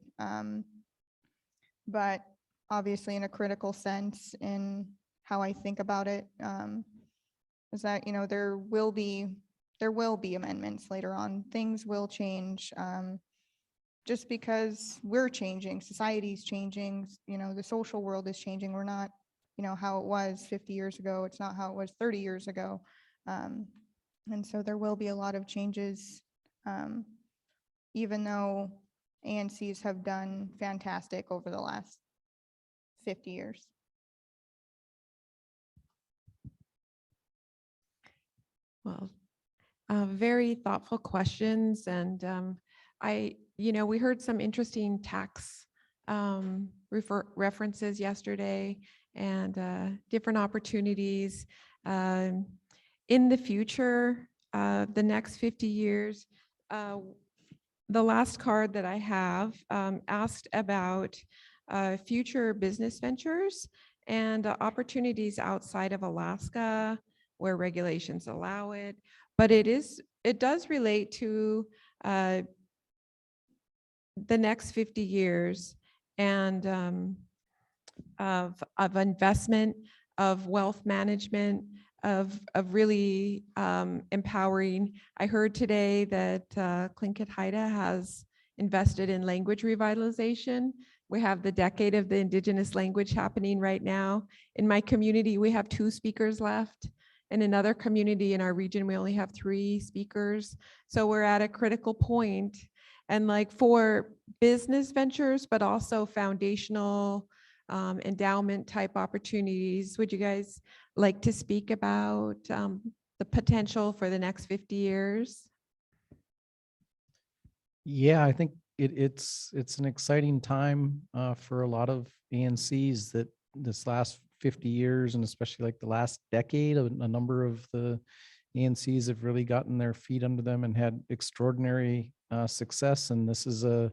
But obviously in a critical sense in how I think about it, is that, there will be amendments later on. Things will change just because we're changing, society's changing, the social world is changing. We're not, how it was 50 years ago. It's not how it was 30 years ago. And so there will be a lot of changes, even though ANCs have done fantastic over the last 50 years. Well, very thoughtful questions. And we heard some interesting tax references yesterday and different opportunities. In the future, the next 50 years, the last card that I have asked about future business ventures and opportunities outside of Alaska where regulations allow it. But it does relate to the next 50 years and of investment, of wealth management, of really empowering. I heard today that Kaquatosh has invested in language revitalization. We have the Decade of the Indigenous Language happening right now. In my community, we have 2 speakers left. In another community in our region, we only have 3 speakers. So we're at a critical point. And like for business ventures, but also foundational endowment type opportunities, would you guys like to speak about the potential for the next 50 years? Yeah, I think it's an exciting time for a lot of ANCs that this last 50 years, and especially like the last decade, a number of the ANCs have really gotten their feet under them and had extraordinary success. And this is an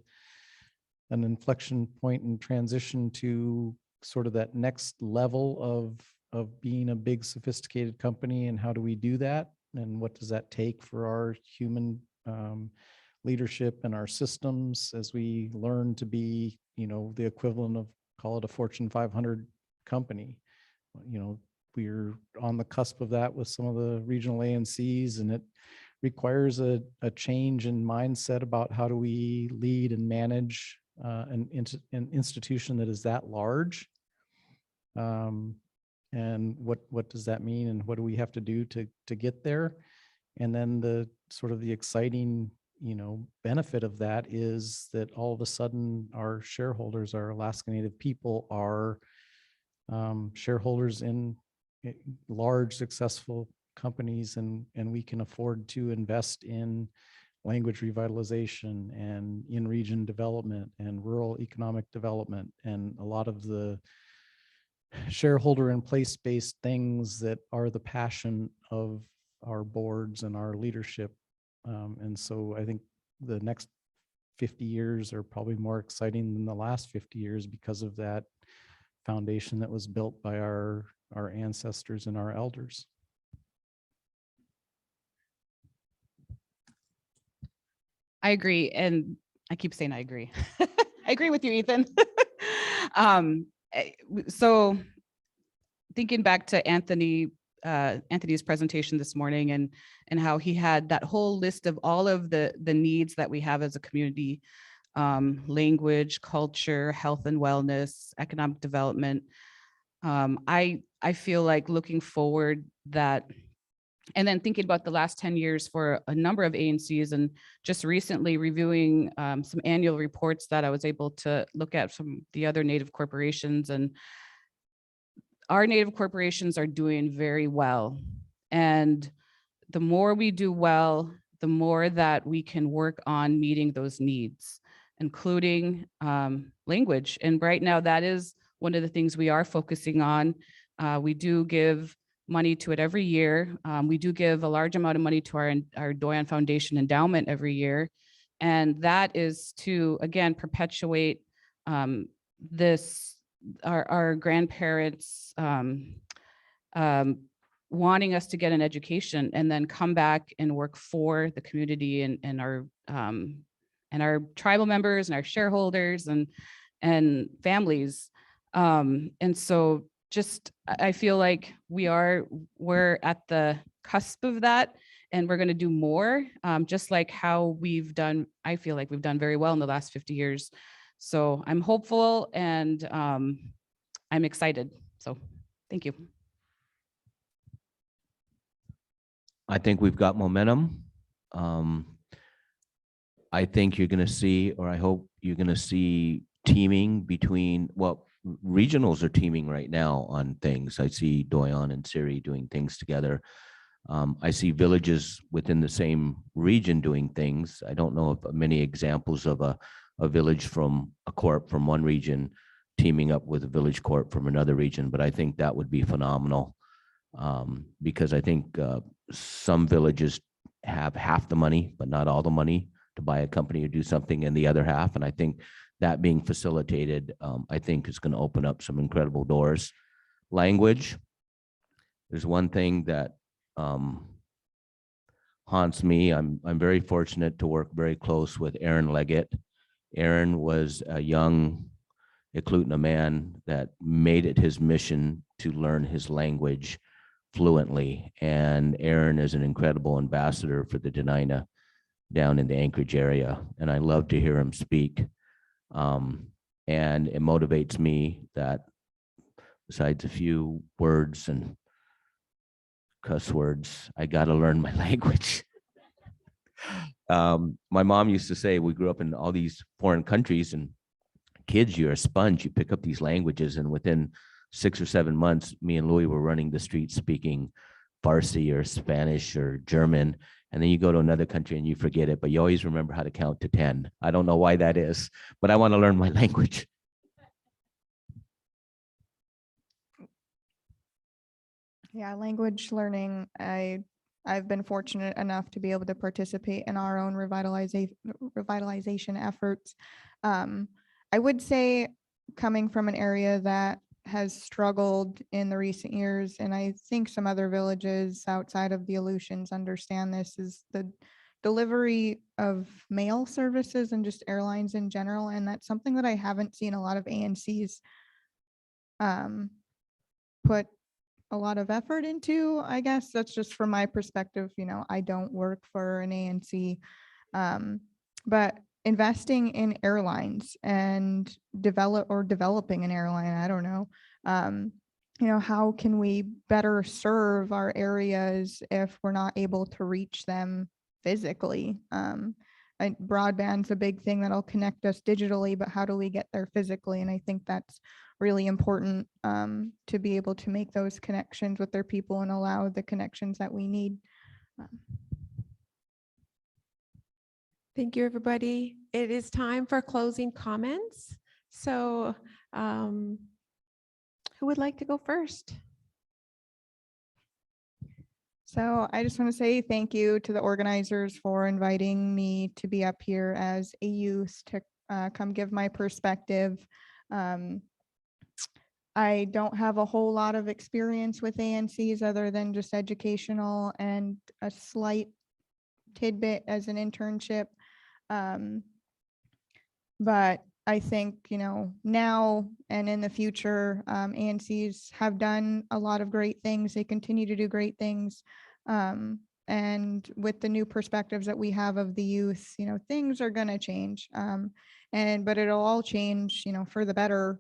inflection point in transition to sort of that next level of being a big sophisticated company. And how do we do that? And what does that take for our human leadership and our systems as we learn to be, the equivalent of, call it a Fortune 500 company. We're on the cusp of that with some of the regional ANCs, and it requires a change in mindset about how do we lead and manage an institution that is that large. And what does that mean, and what do we have to do to get there? And then the sort of the exciting benefit of that is that all of a sudden our shareholders, our Alaska Native people, are shareholders in large successful companies, and we can afford to invest in language revitalization and in region development and rural economic development, and a lot of the shareholder and place-based things that are the passion of our boards and our leadership. And so I think the next 50 years are probably more exciting than the last 50 years because of that foundation that was built by our ancestors and our elders. I agree. And I keep saying I agree. I agree with you, Ethan. So thinking back to Anthony's presentation this morning and how he had that whole list of all of the needs that we have as a community, language, culture, health and wellness, economic development. I feel like looking forward that, and then thinking about the last 10 years for a number of ANCs, and just recently reviewing some annual reports that I was able to look at from the other Native corporations, and our Native corporations are doing very well. And the more we do well, the more that we can work on meeting those needs, including language. And right now, that is one of the things we are focusing on. We do give money to it every year. We do give a large amount of money to our Doyon Foundation endowment every year. And that is to, again, perpetuate our grandparents wanting us to get an education and then come back and work for the community and our tribal members and our shareholders and families. And so just, I feel like we're at the cusp of that, and we're going to do more, just like how we've done. I feel like we've done very well in the last 50 years. So I'm hopeful and I'm excited. So thank you. I think we've got momentum. I think you're going to see, or I hope you're going to see teaming between, well, regionals are teaming right now on things. I see Doyon and Siri doing things together. I see villages within the same region doing things. I don't know of many examples of a a village from a corp from one region teaming up with a village corp from another region, but I think that would be phenomenal. Because I think some villages have half the money, but not all the money to buy a company or do something in the other half. And I think that being facilitated, I think is going to open up some incredible doors. Language, there's one thing that haunts me. I'm very fortunate to work very close with Aaron Leggett. Aaron was a young Eklutna man that made it his mission to learn his language fluently. And Aaron is an incredible ambassador for the Dena'ina down in the Anchorage area. And I love to hear him speak. And it motivates me that besides a few words and cuss words, I got to learn my language. My mom used to say, we grew up in all these foreign countries, and kids, you're a sponge. You pick up these languages, and within 6 or 7 months, me and Louis were running the streets speaking Farsi or Spanish or German. And then you go to another country and you forget it, but you always remember how to count to 10. I don't know why that is, but I want to learn my language. Yeah, language learning. I've been fortunate enough to be able to participate in our own revitalization efforts. I would say, coming from an area that has struggled in the recent years, and I think some other villages outside of the Aleutians understand this, is the delivery of mail services and just airlines in general. And that's something that I haven't seen a lot of ANCs put a lot of effort into. I guess that's just from my perspective. I don't work for an ANC, but investing in airlines and developing an airline, I don't know. How can we better serve our areas if we're not able to reach them physically? Broadband's a big thing that'll connect us digitally, but how do we get there physically? And I think that's really important, to be able to make those connections with their people and allow the connections that we need. Thank you, everybody. It is time for closing comments. So who would like to go first? So I just want to say thank you to the organizers for inviting me to be up here as a youth to come give my perspective. I don't have a whole lot of experience with ANCs other than just educational and a slight tidbit as an internship. But I think, now and in the future, ANCs have done a lot of great things. They continue to do great things. And with the new perspectives that we have of the youth, things are going to change. But it'll all change, for the better.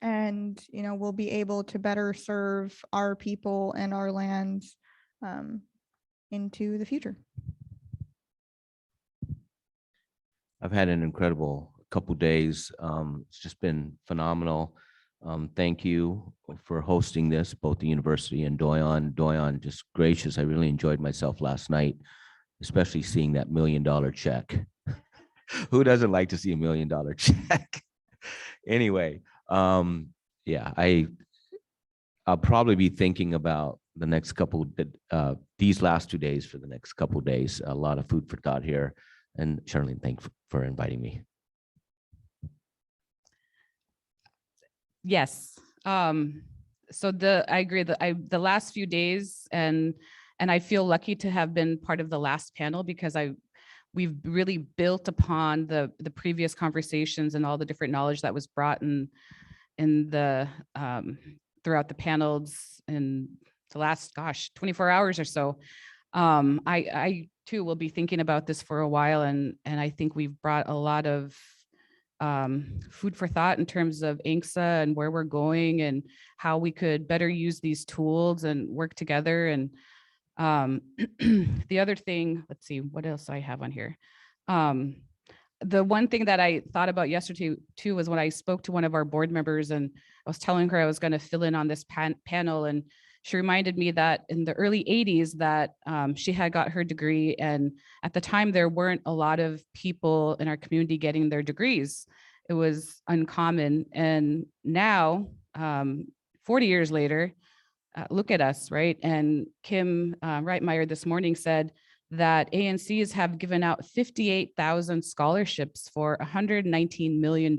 And we'll be able to better serve our people and our lands into the future. I've had an incredible couple days. It's just been phenomenal. Thank you for hosting this, both the university and Doyon. Doyon, just gracious. I really enjoyed myself last night, especially seeing that $1 million check. Who doesn't like to see $1 million check? Anyway, yeah, I'll probably be thinking about the next couple, these last 2 days for the next couple of days. A lot of food for thought here. And Charleen, thanks for inviting me. Yes. So I agree that the last few days, and I feel lucky to have been part of the last panel, because we've really built upon the previous conversations and all the different knowledge that was brought in the throughout the panels in the last 24 hours or so. I too will be thinking about this for a while, and I think we've brought a lot of food for thought in terms of ANCSA and where we're going and how we could better use these tools and work together. And the other thing, let's see, what else I have on here. The one thing that I thought about yesterday too was when I spoke to one of our board members, and I was telling her I was going to fill in on this panel, and she reminded me that in the early 80s that she had got her degree, and at the time there weren't a lot of people in our community getting their degrees. It was uncommon, and now 40 years later, look at us, right? And Kim Reitmeyer this morning said that ANCs have given out 58,000 scholarships for $119 million.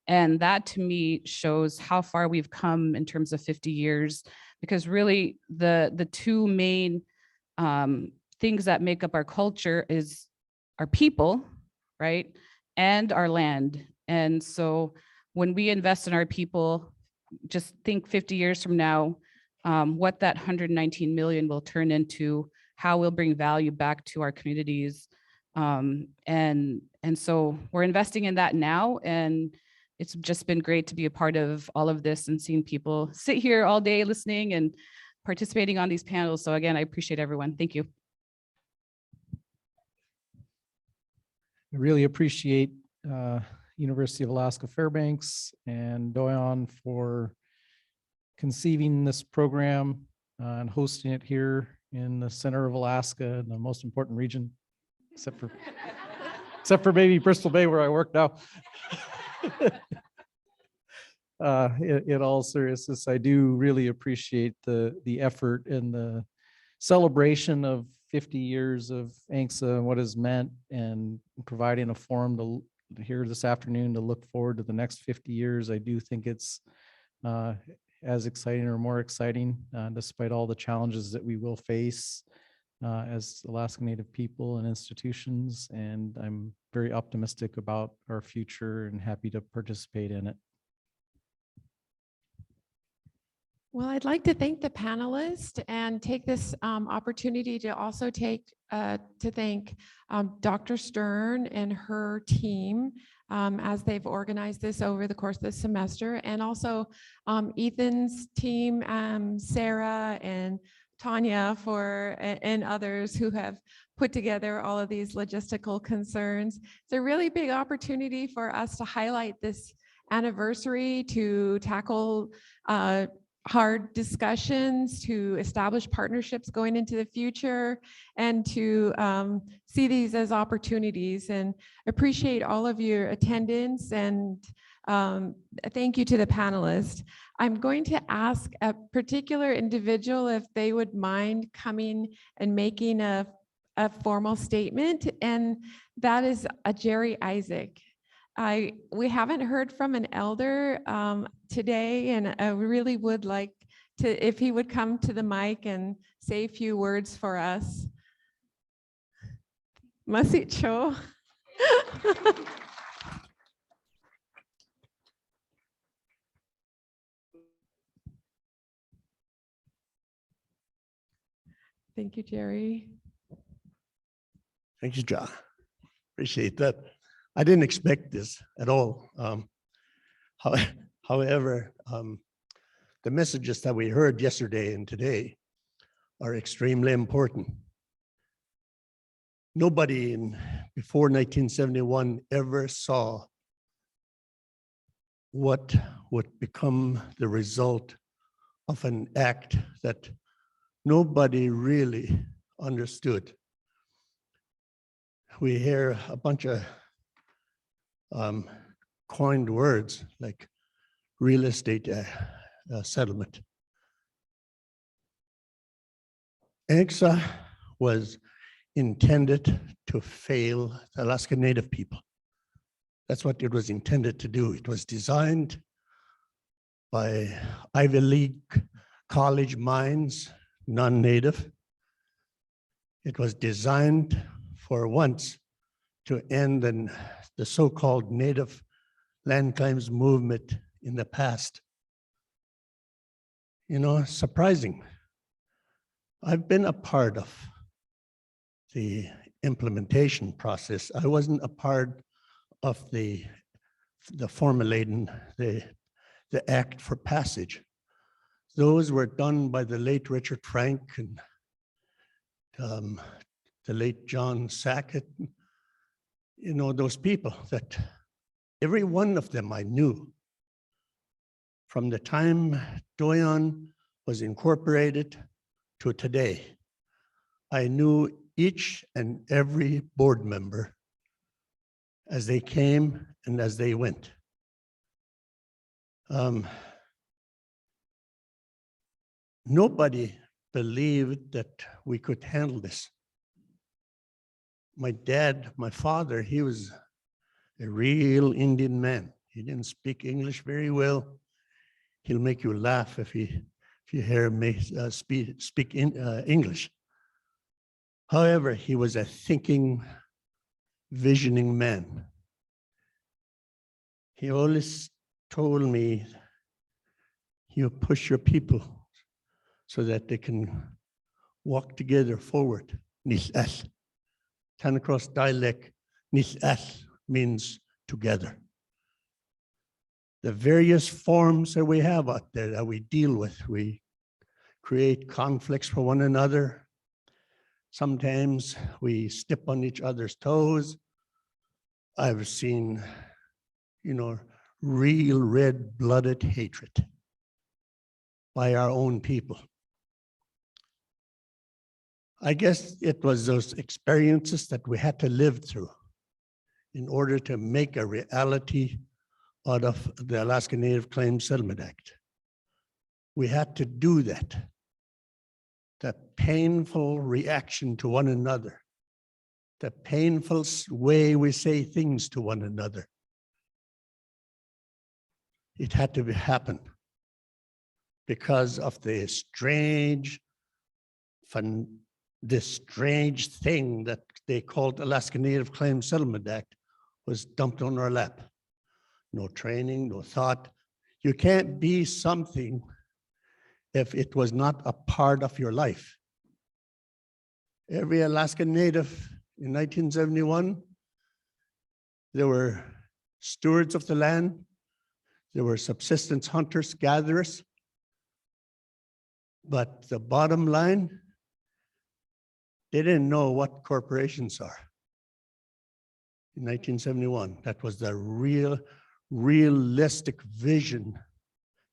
And that to me shows how far we've come in terms of 50 years, because really the two main things that make up our culture is our people, right? And our land. And so when we invest in our people, just think 50 years from now, what that 119 million will turn into, how we'll bring value back to our communities. And so we're investing in that now, and it's just been great to be a part of all of this and seeing people sit here all day listening and participating on these panels. So again, I appreciate everyone. Thank you. I really appreciate University of Alaska Fairbanks and Doyon for conceiving this program and hosting it here in the center of Alaska, the most important region, except for maybe Bristol Bay, where I work now. In all seriousness, I do really appreciate the effort and the celebration of 50 years of ANCSA and what is meant, and providing a forum to here this afternoon to look forward to the next 50 years. I do think it's as exciting or more exciting, despite all the challenges that we will face as Alaska Native people and institutions. And I'm very optimistic about our future and happy to participate in it. Well, I'd like to thank the panelists and take this opportunity to also thank Dr. Stern and her team as they've organized this over the course of the semester, and also Ethan's team, Sarah and Tanya and others who have put together all of these logistical concerns. It's a really big opportunity for us to highlight this anniversary, to tackle hard discussions, to establish partnerships going into the future, and to see these as opportunities. And appreciate all of your attendance, and thank you to the panelists. I'm going to ask a particular individual if they would mind coming and making a formal statement, and that is Jerry Isaac. We haven't heard from an elder today, and I really would like to, if he would come to the mic and say a few words for us. Masicho. Thank you, Jerry. Thank you, John. Appreciate that. I didn't expect this at all. However, the messages that we heard yesterday and today are extremely important. Nobody before 1971 ever saw what would become the result of an act that nobody really understood. We hear a bunch of coined words like real estate settlement. ANCSA was intended to fail the Alaska Native people. That's what it was intended to do. It was designed by Ivy League college minds, non-Native. It was designed for once to end the so-called Native land claims movement in the past. You know, surprising. I've been a part of the implementation process. I wasn't a part of the formulating the act for passage. Those were done by the late Richard Frank and the late John Sackett. You know, those people that every one of them I knew from the time Doyon was incorporated to today. I knew each and every board member as they came and as they went. Nobody believed that we could handle this. My dad, my father, he was a real Indian man. He didn't speak English very well. He'll make you laugh if you hear him speak English. However, he was a thinking, visioning man. He always told me, you push your people so that they can walk together forward. Nis'al. Kaquatosh dialect, nis'al means together. The various forms that we have out there that we deal with, we create conflicts for one another. Sometimes we step on each other's toes. I've seen, real red-blooded hatred by our own people. I guess it was those experiences that we had to live through in order to make a reality out of the Alaska Native Claims Settlement Act. We had to do that. The painful reaction to one another, the painful way we say things to one another. It had to happen because of the strange thing that they called Alaska Native Claims Settlement Act was dumped on our lap. No training, no thought. You can't be something if it was not a part of your life. Every Alaska Native in 1971, there were stewards of the land, there were subsistence hunters, gatherers, but the bottom line, they didn't know what corporations are. In 1971, that was the realistic vision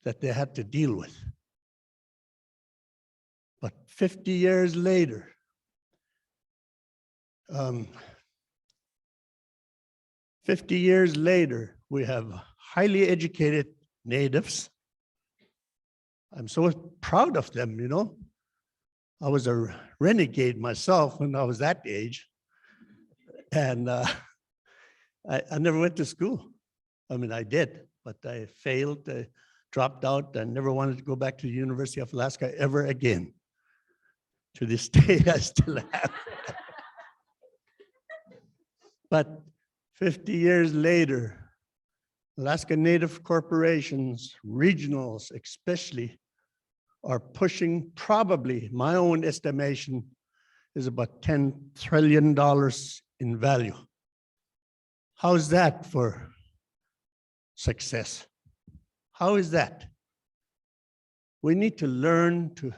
that they had to deal with. But 50 years later, we have highly educated natives. I'm so proud of them, I was a renegade myself when I was that age. And I never went to school. I mean, I did, but I failed, I dropped out, and never wanted to go back to the University of Alaska ever again. To this day, I still have. But 50 years later, Alaska Native corporations, regionals especially, are pushing, probably, my own estimation is about $10 trillion in value. How's that for success? How is that? We need to learn to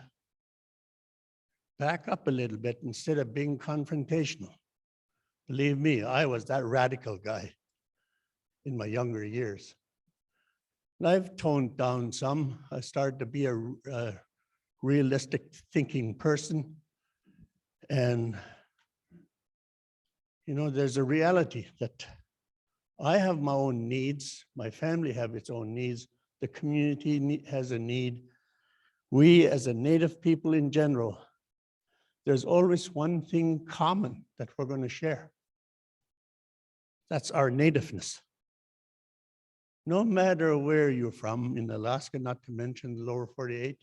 back up a little bit instead of being confrontational. Believe me, I was that radical guy in my younger years. And I've toned down some. I started to be a realistic thinking person. And, there's a reality that I have my own needs. My family have its own needs. The community has a need. We as a Native people in general, there's always one thing common that we're going to share. That's our nativeness. No matter where you're from in Alaska, not to mention the lower 48,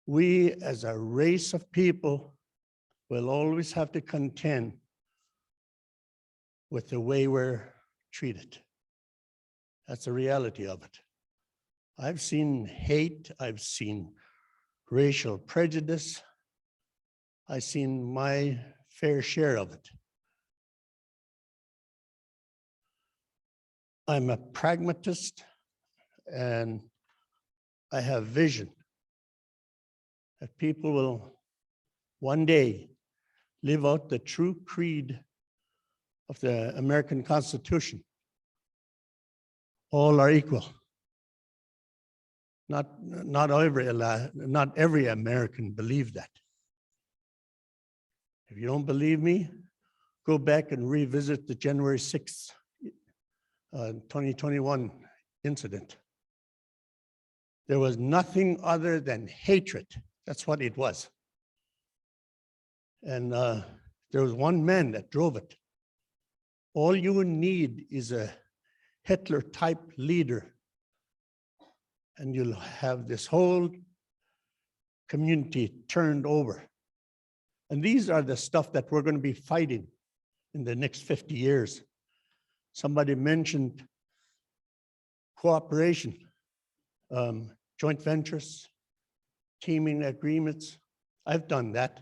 we as a race of people will always have to contend with the way we're treated. That's the reality of it. I've seen hate, I've seen racial prejudice, I've seen my fair share of it. I'm a pragmatist and I have vision that people will one day live out the true creed of the American Constitution. All are equal. Not every American believed that. If you don't believe me, go back and revisit the January 6th, 2021 incident. There was nothing other than hatred. That's what it was. And there was one man that drove it. All you need is a Hitler-type leader, and you'll have this whole community turned over. And these are the stuff that we're going to be fighting in the next 50 years. Somebody mentioned cooperation, joint ventures, teaming agreements. I've done that.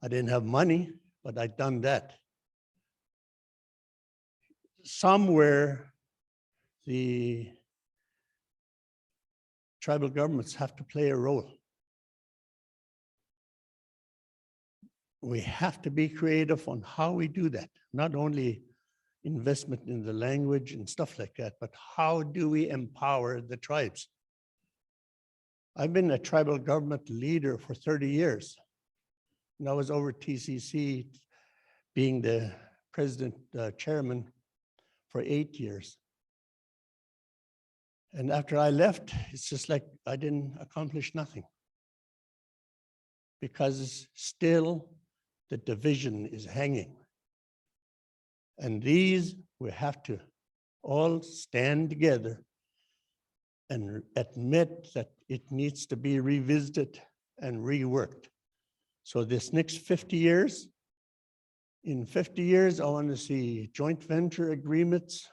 I didn't have money, but I've done that. Somewhere, the tribal governments have to play a role. We have to be creative on how we do that, not only investment in the language and stuff like that, but how do we empower the tribes? I've been a tribal government leader for 30 years. And I was over TCC being the president, chairman for 8 years. And after I left, it's just like I didn't accomplish nothing. Because still the division is hanging. And these, we have to all stand together and admit that it needs to be revisited and reworked. So this next 50 years, in 50 years, I want to see joint venture agreements,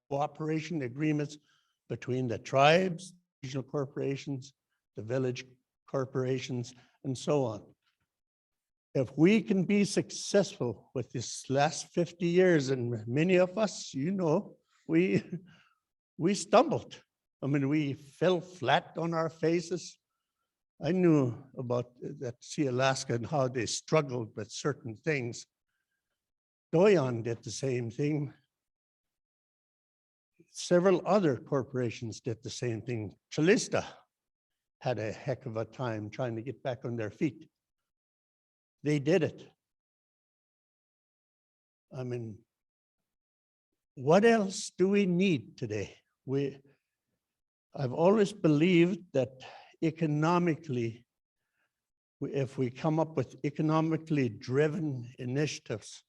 cooperation agreements between the tribes, regional corporations, the village corporations, and so on. If we can be successful with this last 50 years, and many of us, you know, we stumbled. I mean, we fell flat on our faces. I knew about that Sealaska and how they struggled with certain things. Doyon did the same thing. Several other corporations did the same thing. Sealaska had a heck of a time trying to get back on their feet. They did it. I mean, what else do we need today? I've always believed that economically, if we come up with economically driven initiatives,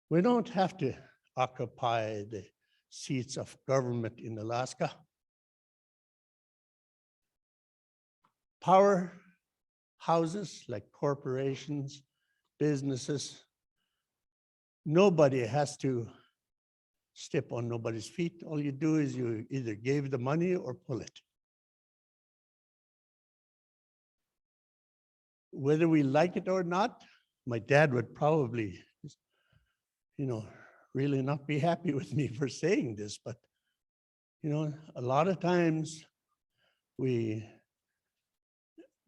we don't have to occupy the seats of government in Alaska. Power houses like corporations, businesses, nobody has to step on nobody's feet. All you do is you either gave the money or pull it. Whether we like it or not, my dad would probably, you know, really not be happy with me for saying this, but, you know, a lot of times we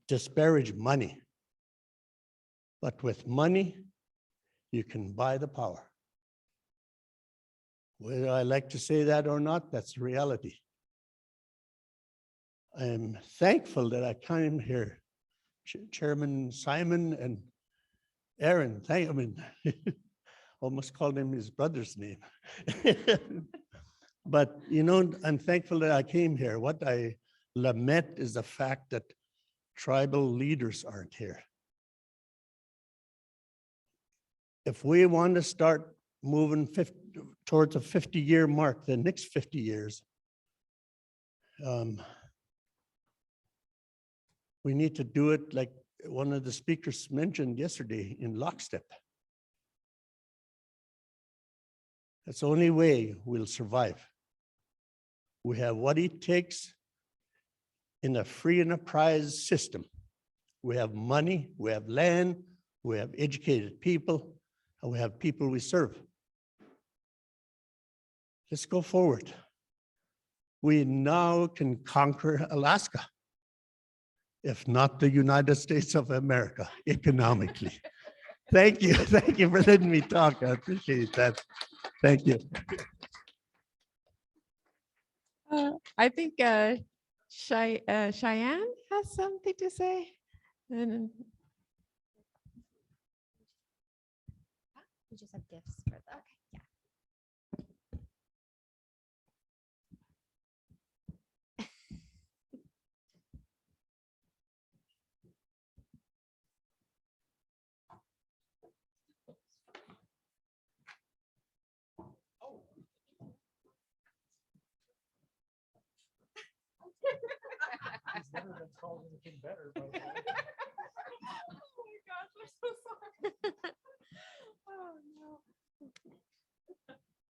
disparage money, but with money, you can buy the power. Whether I like to say that or not, that's reality. I am thankful that I came here. Chairman Simon and Aaron, almost called him his brother's name. But, you know, I'm thankful that I came here. What I lament is the fact that tribal leaders aren't here. If we want to start moving towards a 50-year mark, the next 50 years, we need to do it like one of the speakers mentioned yesterday, in lockstep. That's the only way we'll survive. We have what it takes in a free enterprise system. We have money, we have land, we have educated people, and we have people we serve. Let's go forward. We now can conquer Alaska, if not the United States of America, economically. Thank you. Thank you for letting me talk. I appreciate that. Thank you. I think Cheyenne has something to say. And We just have gifts for the. Okay, yeah.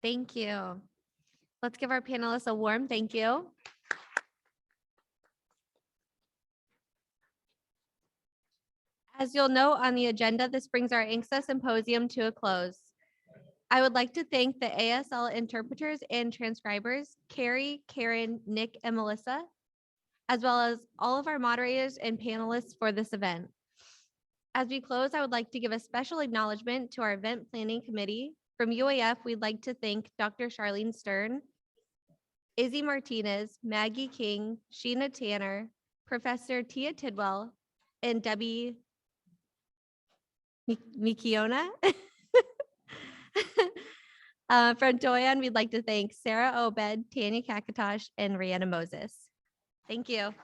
Thank you. Let's give our panelists a warm thank you. As you'll note on the agenda, this brings our ANCSA symposium to a close. I would like to thank the ASL interpreters and transcribers, Carrie, Karen, Nick, and Melissa, as well as all of our moderators and panelists for this event. As we close, I would like to give a special acknowledgement to our event planning committee. From UAF, we'd like to thank Dr. Charleen Stern, Izzy Martinez, Maggie King, Sheena Tanner, Professor Tia Tidwell, and Debbie Mikiona. From Doyon, we'd like to thank Sarah Obed, Tanya Kakatosh, and Rihanna Moses. Thank you.